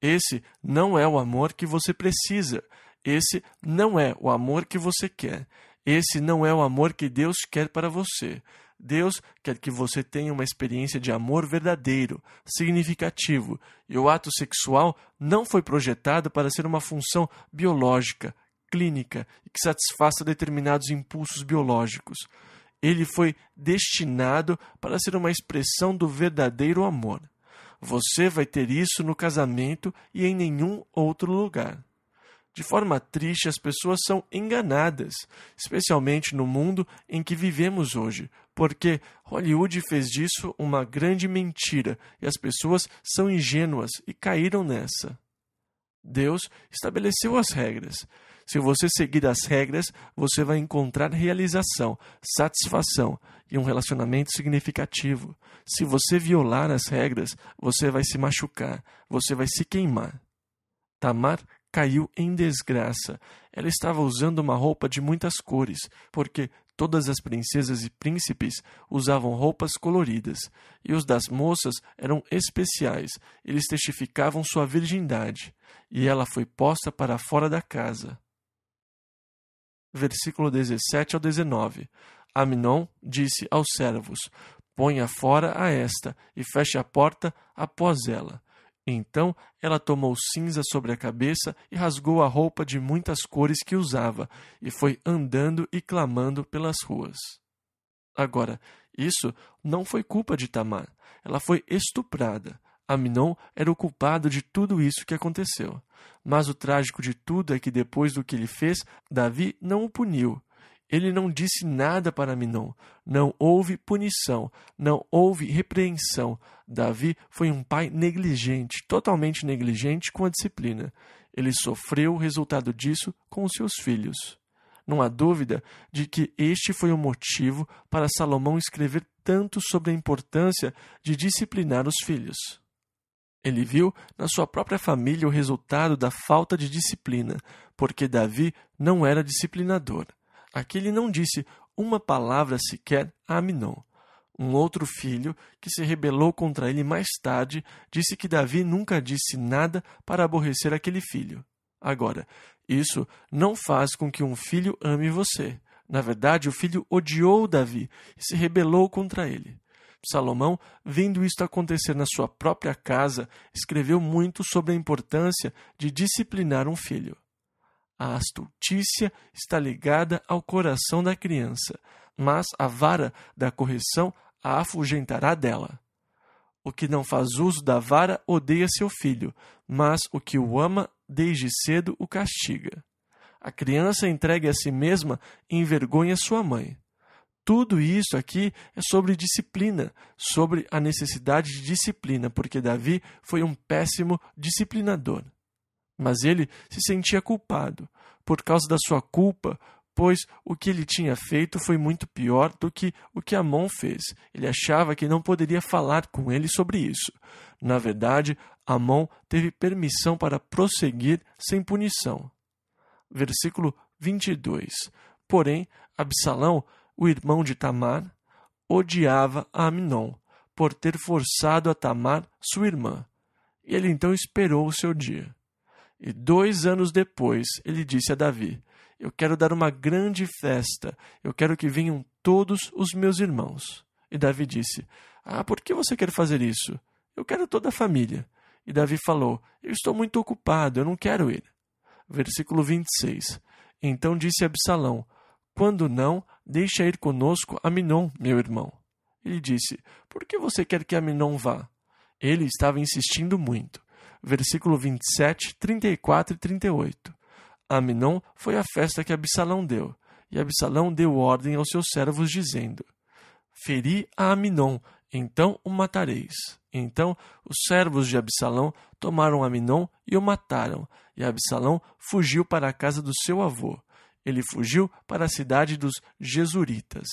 Esse não é o amor que você precisa. Esse não é o amor que você quer. Esse não é o amor que Deus quer para você. Deus quer que você tenha uma experiência de amor verdadeiro, significativo, e o ato sexual não foi projetado para ser uma função biológica, clínica e que satisfaça determinados impulsos biológicos. Ele foi destinado para ser uma expressão do verdadeiro amor. Você vai ter isso no casamento e em nenhum outro lugar. De forma triste, as pessoas são enganadas, especialmente no mundo em que vivemos hoje, porque Hollywood fez disso uma grande mentira e as pessoas são ingênuas e caíram nessa. Deus estabeleceu as regras. Se você seguir as regras, você vai encontrar realização, satisfação e um relacionamento significativo. Se você violar as regras, você vai se machucar, você vai se queimar. Tamar caiu em desgraça. Ela estava usando uma roupa de muitas cores, porque todas as princesas e príncipes usavam roupas coloridas, e os das moças eram especiais, eles testificavam sua virgindade, e ela foi posta para fora da casa. Versículo 17 ao 19. Amnon disse aos servos: ponha fora a esta, e feche a porta após ela. Então ela tomou cinza sobre a cabeça e rasgou a roupa de muitas cores que usava, e foi andando e clamando pelas ruas. Agora, isso não foi culpa de Tamar. Ela foi estuprada. Amnon era o culpado de tudo isso que aconteceu. Mas o trágico de tudo é que depois do que ele fez, Davi não o puniu. Ele não disse nada para Amnon. Não houve punição, não houve repreensão. Davi foi um pai negligente, totalmente negligente com a disciplina. Ele sofreu o resultado disso com os seus filhos. Não há dúvida de que este foi o motivo para Salomão escrever tanto sobre a importância de disciplinar os filhos. Ele viu na sua própria família o resultado da falta de disciplina, porque Davi não era disciplinador. Aqui ele não disse uma palavra sequer a Amnon. Um outro filho, que se rebelou contra ele mais tarde, disse que Davi nunca disse nada para aborrecer aquele filho. Agora, isso não faz com que um filho ame você. Na verdade, o filho odiou Davi e se rebelou contra ele. Salomão, vendo isto acontecer na sua própria casa, escreveu muito sobre a importância de disciplinar um filho. A astutícia está ligada ao coração da criança, mas a vara da correção a afugentará dela. O que não faz uso da vara odeia seu filho, mas o que o ama desde cedo o castiga. A criança entregue a si mesma envergonha sua mãe. Tudo isso aqui é sobre disciplina, sobre a necessidade de disciplina, porque Davi foi um péssimo disciplinador. Mas ele se sentia culpado, por causa da sua culpa, pois o que ele tinha feito foi muito pior do que o que Amon fez. Ele achava que não poderia falar com ele sobre isso. Na verdade, Amon teve permissão para prosseguir sem punição. Versículo 22. Porém, Absalão, o irmão de Tamar, odiava a Amnon, por ter forçado a Tamar, sua irmã. E ele então esperou o seu dia. E 2 anos depois, ele disse a Davi: eu quero dar uma grande festa, eu quero que venham todos os meus irmãos. E Davi disse: por que você quer fazer isso? Eu quero toda a família. E Davi falou: eu estou muito ocupado, eu não quero ir. Versículo 26. Então disse Absalão: quando não, deixa ir conosco Amnon, meu irmão. Ele disse: por que você quer que Amnon vá? Ele estava insistindo muito. Versículo 27, 34 e 38. Amnon foi à festa que Absalão deu, e Absalão deu ordem aos seus servos, dizendo: feri a Amnon, então o matareis. Então os servos de Absalão tomaram Amnon e o mataram, e Absalão fugiu para a casa do seu avô. Ele fugiu para a cidade dos Gesuritas.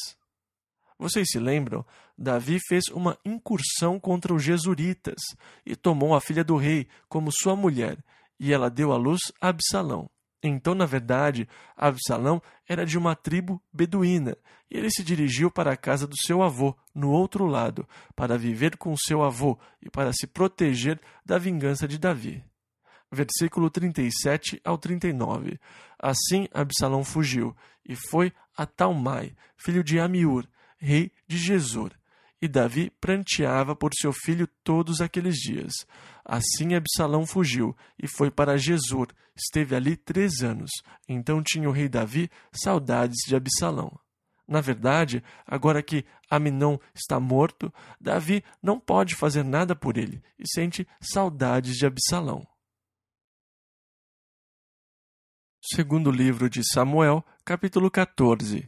Vocês se lembram? Davi fez uma incursão contra os Gesuritas e tomou a filha do rei como sua mulher, e ela deu à luz a Absalão. Então, na verdade, Absalão era de uma tribo beduína, e ele se dirigiu para a casa do seu avô, no outro lado, para viver com seu avô e para se proteger da vingança de Davi. Versículo 37 ao 39. Assim Absalão fugiu, e foi a Talmai, filho de Amiur, rei de Gesur. E Davi pranteava por seu filho todos aqueles dias. Assim Absalão fugiu e foi para Gesur. Esteve ali 3 anos. Então tinha o rei Davi saudades de Absalão. Na verdade, agora que Amnon está morto, Davi não pode fazer nada por ele e sente saudades de Absalão. Segundo livro de Samuel, capítulo 14,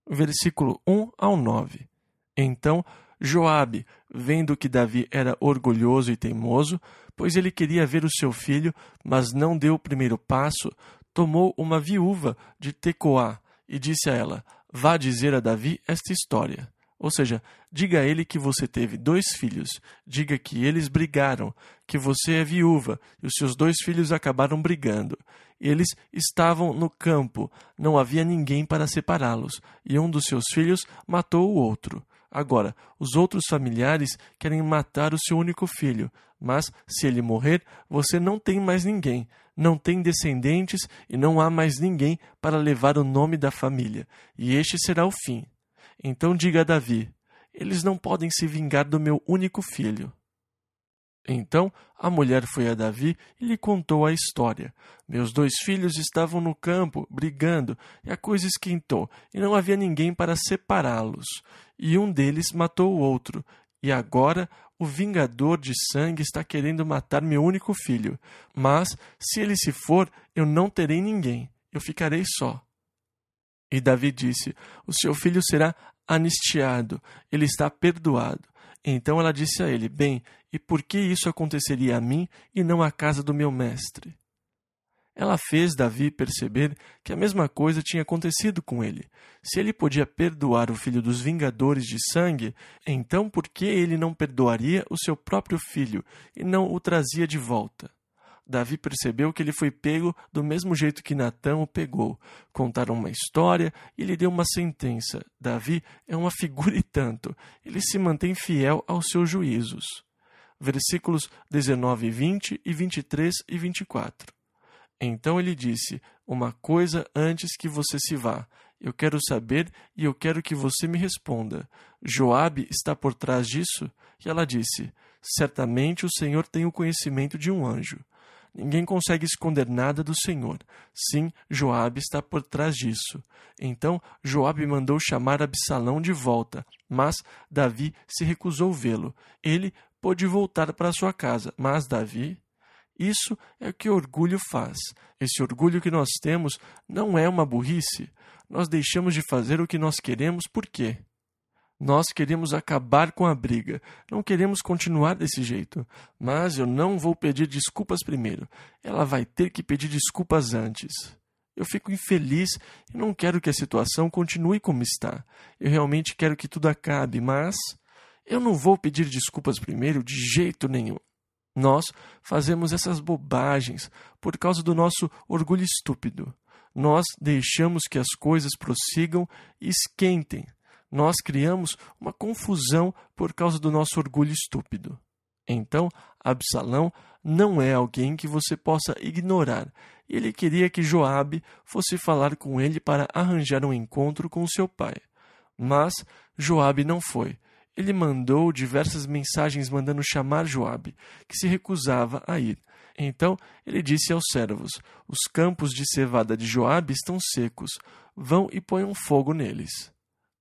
versículo 1 ao 9. Então Joabe, vendo que Davi era orgulhoso e teimoso, pois ele queria ver o seu filho, mas não deu o primeiro passo, tomou uma viúva de Tecoá e disse a ela: vá dizer a Davi esta história. Ou seja, diga a ele que você teve 2 filhos, diga que eles brigaram, que você é viúva e os seus 2 filhos acabaram brigando. Eles estavam no campo, não havia ninguém para separá-los, e um dos seus filhos matou o outro. Agora, os outros familiares querem matar o seu único filho, mas se ele morrer, você não tem mais ninguém, não tem descendentes e não há mais ninguém para levar o nome da família, e este será o fim. Então diga a Davi: eles não podem se vingar do meu único filho. Então a mulher foi a Davi e lhe contou a história. Meus 2 filhos estavam no campo, brigando, e a coisa esquentou, e não havia ninguém para separá-los. E um deles matou o outro, e agora o vingador de sangue está querendo matar meu único filho. Mas, se ele se for, eu não terei ninguém, eu ficarei só. E Davi disse: o seu filho será anistiado, ele está perdoado. Então ela disse a ele: bem, e por que isso aconteceria a mim e não à casa do meu mestre? Ela fez Davi perceber que a mesma coisa tinha acontecido com ele. Se ele podia perdoar o filho dos vingadores de sangue, então por que ele não perdoaria o seu próprio filho e não o trazia de volta? Davi percebeu que ele foi pego do mesmo jeito que Natã o pegou. Contaram uma história e ele deu uma sentença. Davi é uma figura e tanto. Ele se mantém fiel aos seus juízos. Versículos 19, 20 e 23 e 24. Então ele disse: uma coisa antes que você se vá. Eu quero saber e eu quero que você me responda. Joabe está por trás disso? E ela disse: certamente o Senhor tem o conhecimento de um anjo. Ninguém consegue esconder nada do Senhor. Sim, Joabe está por trás disso. Então Joabe mandou chamar Absalão de volta, mas Davi se recusou vê-lo. Ele pôde voltar para sua casa, mas Davi... Isso é o que orgulho faz. Esse orgulho que nós temos não é uma burrice. Nós deixamos de fazer o que nós queremos por quê? Nós queremos acabar com a briga. Não queremos continuar desse jeito. Mas eu não vou pedir desculpas primeiro. Ela vai ter que pedir desculpas antes. Eu fico infeliz e não quero que a situação continue como está. Eu realmente quero que tudo acabe, mas eu não vou pedir desculpas primeiro de jeito nenhum. Nós fazemos essas bobagens por causa do nosso orgulho estúpido. Nós deixamos que as coisas prossigam e esquentem. Nós criamos uma confusão por causa do nosso orgulho estúpido. Então, Absalão não é alguém que você possa ignorar. Ele queria que Joabe fosse falar com ele para arranjar um encontro com seu pai. Mas Joabe não foi. Ele mandou diversas mensagens mandando chamar Joabe, que se recusava a ir. Então ele disse aos servos: os campos de cevada de Joabe estão secos, vão e ponham fogo neles.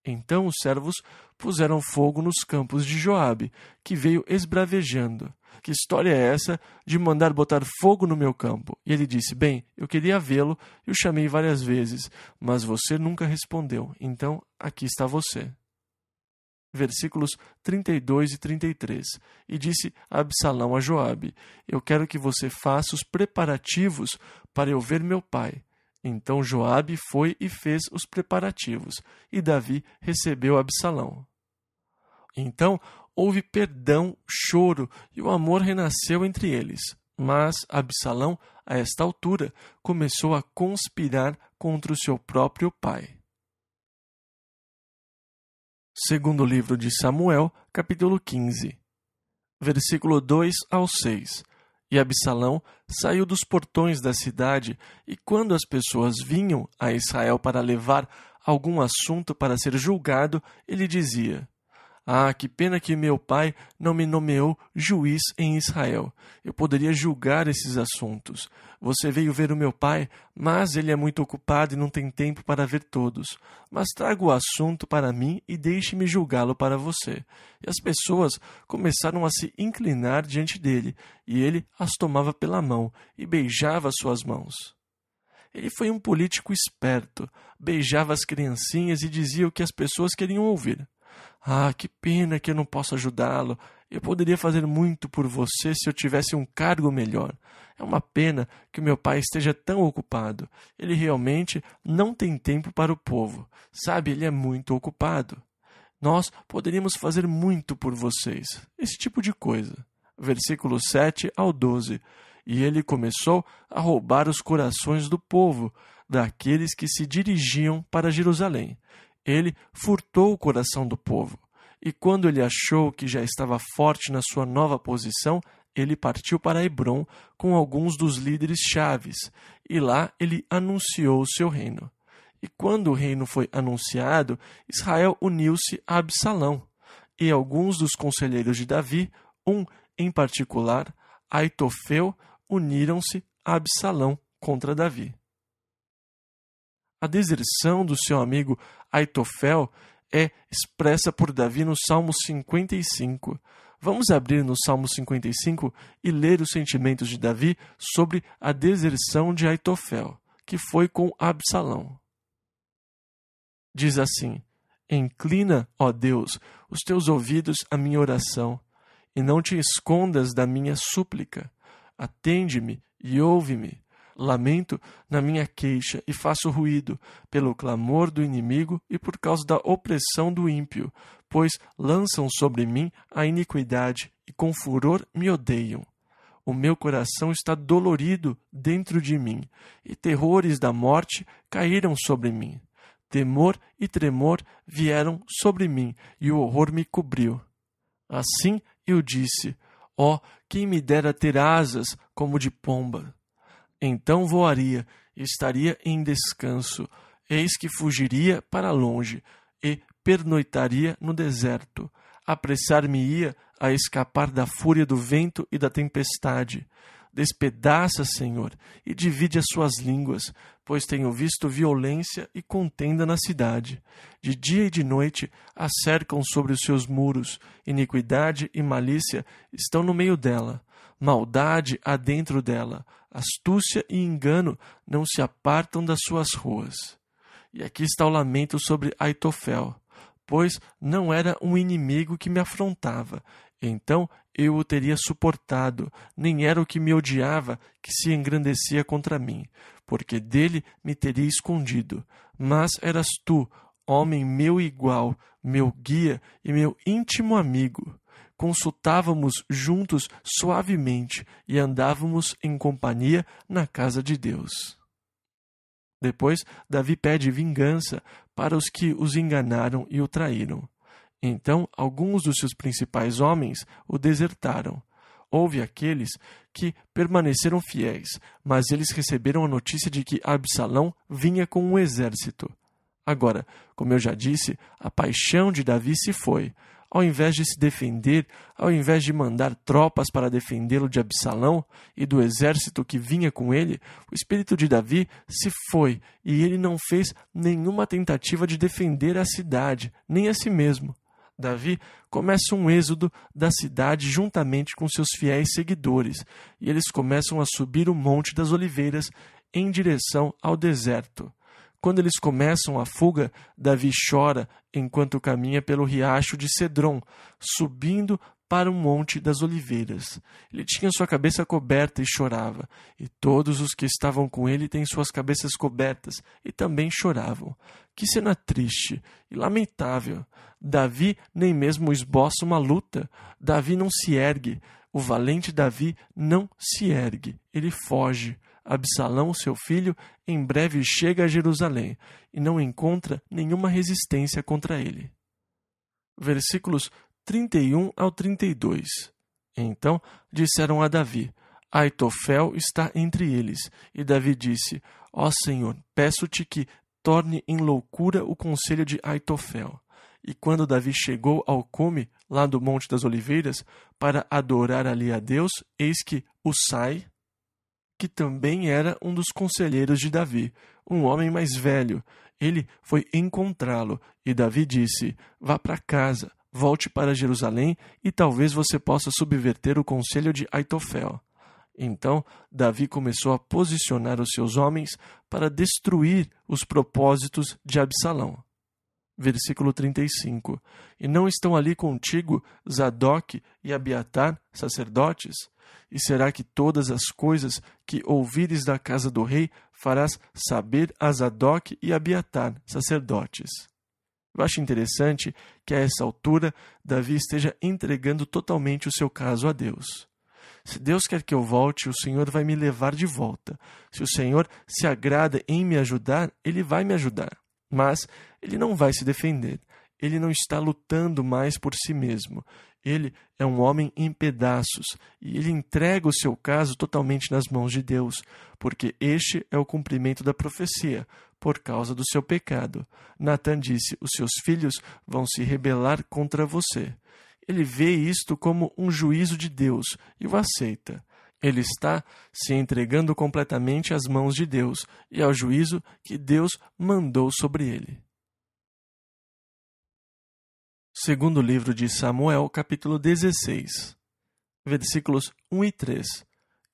Então os servos puseram fogo nos campos de Joabe, que veio esbravejando. Que história é essa de mandar botar fogo no meu campo? E ele disse: bem, eu queria vê-lo e o chamei várias vezes, mas você nunca respondeu, então aqui está você. Versículos 32 e 33. E disse Absalão a Joabe: eu quero que você faça os preparativos para eu ver meu pai. Então Joabe foi e fez os preparativos, e Davi recebeu Absalão. Então houve perdão, choro, e o amor renasceu entre eles. Mas Absalão, a esta altura, começou a conspirar contra o seu próprio pai. Segundo livro de Samuel, capítulo 15, versículo 2 ao 6. E Absalão saiu dos portões da cidade, e quando as pessoas vinham a Israel para levar algum assunto para ser julgado, ele dizia: ah, que pena que meu pai não me nomeou juiz em Israel. Eu poderia julgar esses assuntos. Você veio ver o meu pai, mas ele é muito ocupado e não tem tempo para ver todos. Mas traga o assunto para mim e deixe-me julgá-lo para você. E as pessoas começaram a se inclinar diante dele, e ele as tomava pela mão e beijava suas mãos. Ele foi um político esperto, beijava as criancinhas e dizia o que as pessoas queriam ouvir. Ah, que pena que eu não posso ajudá-lo. Eu poderia fazer muito por você se eu tivesse um cargo melhor. É uma pena que o meu pai esteja tão ocupado. Ele realmente não tem tempo para o povo. Sabe, ele é muito ocupado. Nós poderíamos fazer muito por vocês. Esse tipo de coisa. Versículo 7 ao 12. E ele começou a roubar os corações do povo, daqueles que se dirigiam para Jerusalém. Ele furtou o coração do povo, e quando ele achou que já estava forte na sua nova posição, ele partiu para Hebrom com alguns dos líderes chaves, e lá ele anunciou o seu reino. E quando o reino foi anunciado, Israel uniu-se a Absalão, e alguns dos conselheiros de Davi, um em particular, Aitofel, uniram-se a Absalão contra Davi. A deserção do seu amigo Aitofel é expressa por Davi no Salmo 55. Vamos abrir no Salmo 55 e ler os sentimentos de Davi sobre a deserção de Aitofel, que foi com Absalão. Diz assim: inclina, ó Deus, os teus ouvidos à minha oração, e não te escondas da minha súplica. Atende-me e ouve-me. Lamento na minha queixa e faço ruído pelo clamor do inimigo e por causa da opressão do ímpio, pois lançam sobre mim a iniquidade e com furor me odeiam. O meu coração está dolorido dentro de mim, e terrores da morte caíram sobre mim. Temor e tremor vieram sobre mim, e o horror me cobriu. Assim eu disse: ó, quem me dera ter asas como de pomba! Então voaria e estaria em descanso. eis que fugiria para longe e pernoitaria no deserto. Apressar-me-ia a escapar da fúria do vento e da tempestade. Despedaça, Senhor, e divide as suas línguas, pois tenho visto violência e contenda na cidade. De dia e de noite a cercam sobre os seus muros, iniquidade e malícia estão no meio dela. Maldade há dentro dela, astúcia e engano não se apartam das suas ruas. E aqui está o lamento sobre Aitofel, pois não era um inimigo que me afrontava, então eu o teria suportado, nem era o que me odiava que se engrandecia contra mim, porque dele me teria escondido. Mas eras tu, homem meu igual, meu guia e meu íntimo amigo. Consultávamos juntos suavemente e andávamos em companhia na casa de Deus. Depois, Davi pede vingança para os que os enganaram e o traíram. Então, alguns dos seus principais homens o desertaram. Houve aqueles que permaneceram fiéis, mas eles receberam a notícia de que Absalão vinha com um exército. Agora, como eu já disse, a paixão de Davi se foi. Ao invés de se defender, ao invés de mandar tropas para defendê-lo de Absalão e do exército que vinha com ele, o espírito de Davi se foi e ele não fez nenhuma tentativa de defender a cidade, nem a si mesmo. Davi começa um êxodo da cidade juntamente com seus fiéis seguidores, e eles começam a subir o Monte das Oliveiras em direção ao deserto. Quando eles começam a fuga, Davi chora enquanto caminha pelo riacho de Cedron, subindo para o Monte das Oliveiras. Ele tinha sua cabeça coberta e chorava, e todos os que estavam com ele têm suas cabeças cobertas e também choravam. Que cena triste e lamentável! Davi nem mesmo esboça uma luta. Davi não se ergue. O valente Davi não se ergue. Ele foge. Absalão, seu filho, em breve chega a Jerusalém e não encontra nenhuma resistência contra ele. Versículos 31 ao 32. Então disseram a Davi: Aitofel está entre eles. E Davi disse: Ó Senhor, peço-te que torne em loucura o conselho de Aitofel. E quando Davi chegou ao cume, lá do Monte das Oliveiras, para adorar ali a Deus, eis que Usai, que também era um dos conselheiros de Davi, um homem mais velho, ele foi encontrá-lo, e Davi disse: Vá para casa, volte para Jerusalém, e talvez você possa subverter o conselho de Aitofel. Então Davi começou a posicionar os seus homens para destruir os propósitos de Absalão. Versículo 35. E não estão ali contigo Zadok e Abiatar, sacerdotes? E será que todas as coisas que ouvires da casa do rei farás saber a Zadok e Abiatar, sacerdotes? Eu acho interessante que a essa altura Davi esteja entregando totalmente o seu caso a Deus. Se Deus quer que eu volte, o Senhor vai me levar de volta. Se o Senhor se agrada em me ajudar, Ele vai me ajudar. Mas ele não vai se defender. Ele não está lutando mais por si mesmo. Ele é um homem em pedaços e ele entrega o seu caso totalmente nas mãos de Deus, porque este é o cumprimento da profecia, por causa do seu pecado. Natan disse: os seus filhos vão se rebelar contra você. Ele vê isto como um juízo de Deus e o aceita. Ele está se entregando completamente às mãos de Deus e ao juízo que Deus mandou sobre ele. Segundo livro de Samuel, capítulo 16, versículos 1 e 3.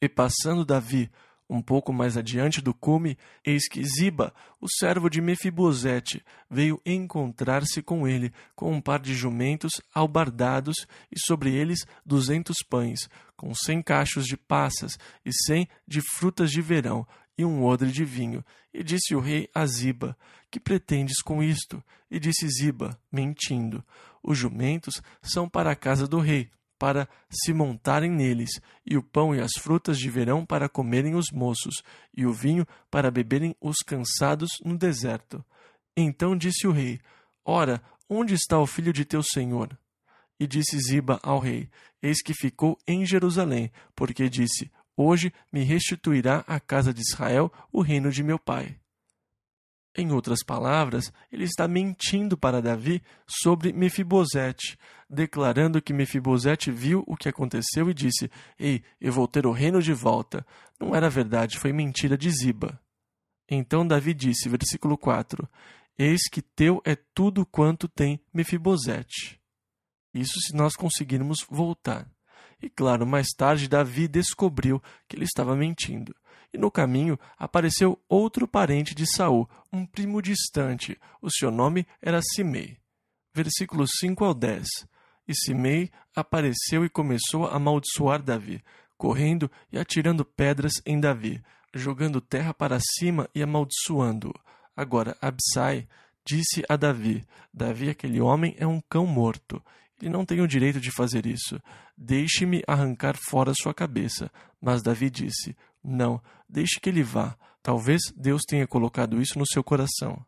E passando Davi um pouco mais adiante do cume, eis que Ziba, o servo de Mefibosete, veio encontrar-se com ele, com um par de jumentos albardados, e sobre eles 200 pães, com 100 cachos de passas, e 100 de frutas de verão, e um odre de vinho. E disse o rei a Ziba: que pretendes com isto? E disse Ziba, mentindo: os jumentos são para a casa do rei, para se montarem neles, e o pão e as frutas de verão para comerem os moços, e o vinho para beberem os cansados no deserto. Então disse o rei: ora, onde está o filho de teu senhor? E disse Ziba ao rei: eis que ficou em Jerusalém, porque disse: hoje me restituirá a casa de Israel o reino de meu pai. Em outras palavras, ele está mentindo para Davi sobre Mefibosete, declarando que Mefibosete viu o que aconteceu e disse: Ei, eu vou ter o reino de volta. Não era verdade, foi mentira de Ziba. Então Davi disse, versículo 4, Eis que teu é tudo quanto tem Mefibosete. Isso se nós conseguirmos voltar. E claro, mais tarde Davi descobriu que ele estava mentindo. E no caminho apareceu outro parente de Saul, um primo distante. O seu nome era Simei. Versículos 5 ao 10. E Simei apareceu e começou a amaldiçoar Davi, correndo e atirando pedras em Davi, jogando terra para cima e amaldiçoando-o. Agora Absai disse a Davi: Davi, aquele homem, é um cão morto. Ele não tem o direito de fazer isso. Deixe-me arrancar fora sua cabeça. Mas Davi disse: Não, deixe que ele vá. Talvez Deus tenha colocado isso no seu coração.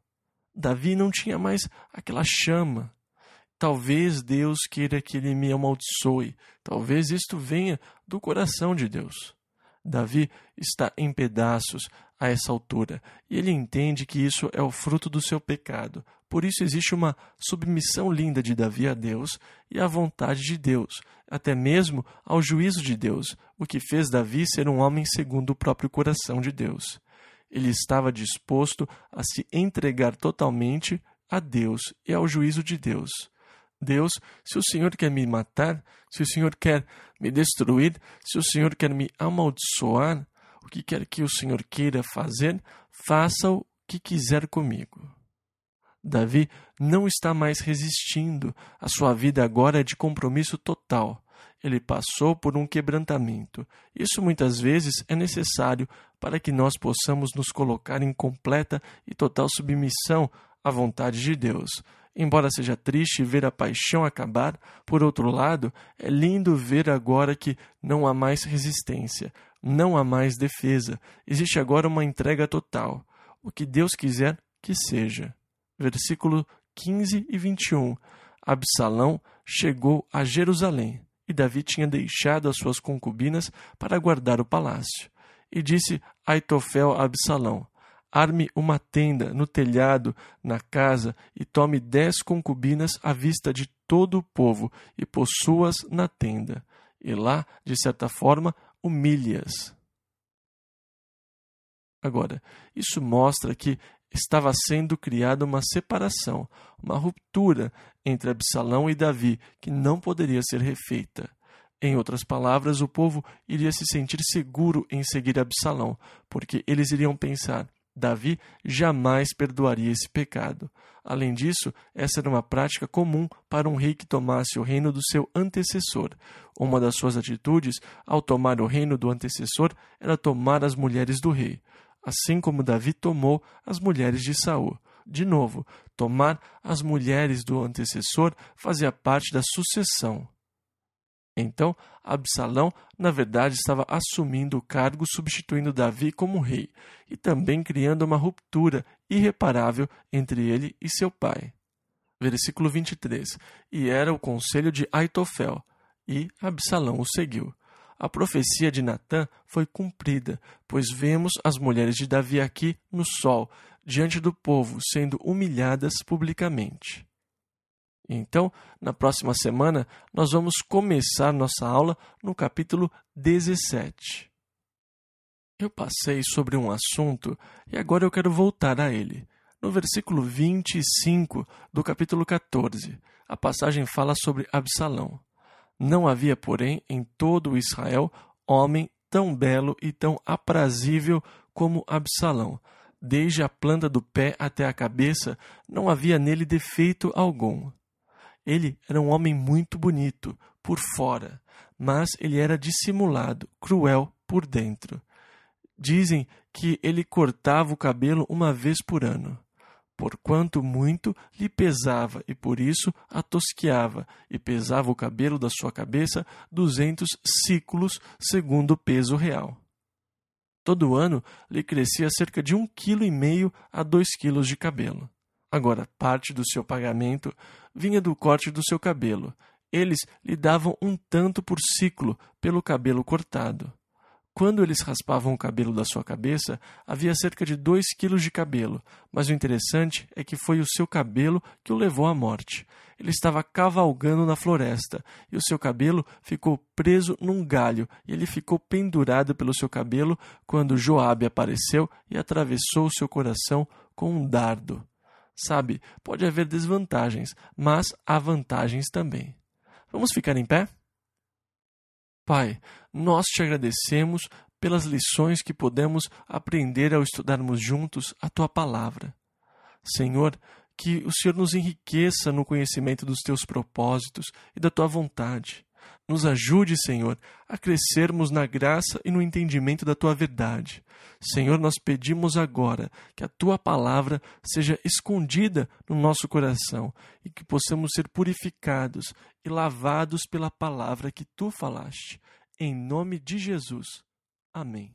Davi não tinha mais aquela chama. Talvez Deus queira que ele me amaldiçoe. Talvez isto venha do coração de Deus. Davi está em pedaços a essa altura, e ele entende que isso é o fruto do seu pecado. Por isso existe uma submissão linda de Davi a Deus e à vontade de Deus, até mesmo ao juízo de Deus, o que fez Davi ser um homem segundo o próprio coração de Deus. Ele estava disposto a se entregar totalmente a Deus e ao juízo de Deus. Deus, se o Senhor quer me matar, se o Senhor quer me destruir, se o Senhor quer me amaldiçoar, o que quer que o Senhor queira fazer, faça o que quiser comigo. Davi não está mais resistindo. A sua vida agora é de compromisso total. Ele passou por um quebrantamento. Isso muitas vezes é necessário para que nós possamos nos colocar em completa e total submissão à vontade de Deus. Embora seja triste ver a paixão acabar, por outro lado, é lindo ver agora que não há mais resistência, não há mais defesa. Existe agora uma entrega total. O que Deus quiser que seja. Versículo 15 e 21. Absalão chegou a Jerusalém, e Davi tinha deixado as suas concubinas para guardar o palácio. E disse Aitofel a Absalão: Arme uma tenda no telhado, na casa, e tome 10 concubinas à vista de todo o povo, e possua-as na tenda. E lá, de certa forma, humilhe-as. Agora, isso mostra que estava sendo criada uma separação, uma ruptura entre Absalão e Davi, que não poderia ser refeita. Em outras palavras, o povo iria se sentir seguro em seguir Absalão, porque eles iriam pensar: Davi jamais perdoaria esse pecado. Além disso, essa era uma prática comum para um rei que tomasse o reino do seu antecessor. Uma das suas atitudes, ao tomar o reino do antecessor, era tomar as mulheres do rei, assim como Davi tomou as mulheres de Saul. De novo, tomar as mulheres do antecessor fazia parte da sucessão. Então, Absalão, na verdade, estava assumindo o cargo, substituindo Davi como rei, e também criando uma ruptura irreparável entre ele e seu pai. Versículo 23. E era o conselho de Aitofel, e Absalão o seguiu. A profecia de Natã foi cumprida, pois vemos as mulheres de Davi aqui no sol, diante do povo, sendo humilhadas publicamente. Então, na próxima semana, nós vamos começar nossa aula no capítulo 17. Eu passei sobre um assunto e agora eu quero voltar a ele. No versículo 25 do capítulo 14, a passagem fala sobre Absalão. Não havia, porém, em todo o Israel homem tão belo e tão aprazível como Absalão. Desde a planta do pé até a cabeça, não havia nele defeito algum. Ele era um homem muito bonito por fora, mas ele era dissimulado, cruel por dentro. Dizem que ele cortava o cabelo uma vez por ano, porquanto muito lhe pesava, e por isso a tosquiava, e pesava o cabelo da sua cabeça 200 siclos, segundo o peso real. Todo ano lhe crescia cerca de 1,5 kg a 2 kg de cabelo. Agora, parte do seu pagamento vinha do corte do seu cabelo. Eles lhe davam 1 tanto por ciclo pelo cabelo cortado. Quando eles raspavam o cabelo da sua cabeça, havia cerca de 2 quilos de cabelo, mas o interessante é que foi o seu cabelo que o levou à morte. Ele estava cavalgando na floresta, e o seu cabelo ficou preso num galho, e ele ficou pendurado pelo seu cabelo quando Joabe apareceu e atravessou o seu coração com um dardo. Sabe, pode haver desvantagens, mas há vantagens também. Vamos ficar em pé? Pai, nós te agradecemos pelas lições que podemos aprender ao estudarmos juntos a Tua palavra. Senhor, que o Senhor nos enriqueça no conhecimento dos Teus propósitos e da Tua vontade. Nos ajude, Senhor, a crescermos na graça e no entendimento da Tua verdade. Senhor, nós pedimos agora que a Tua palavra seja escondida no nosso coração e que possamos ser purificados e lavados pela palavra que Tu falaste. Em nome de Jesus. Amém.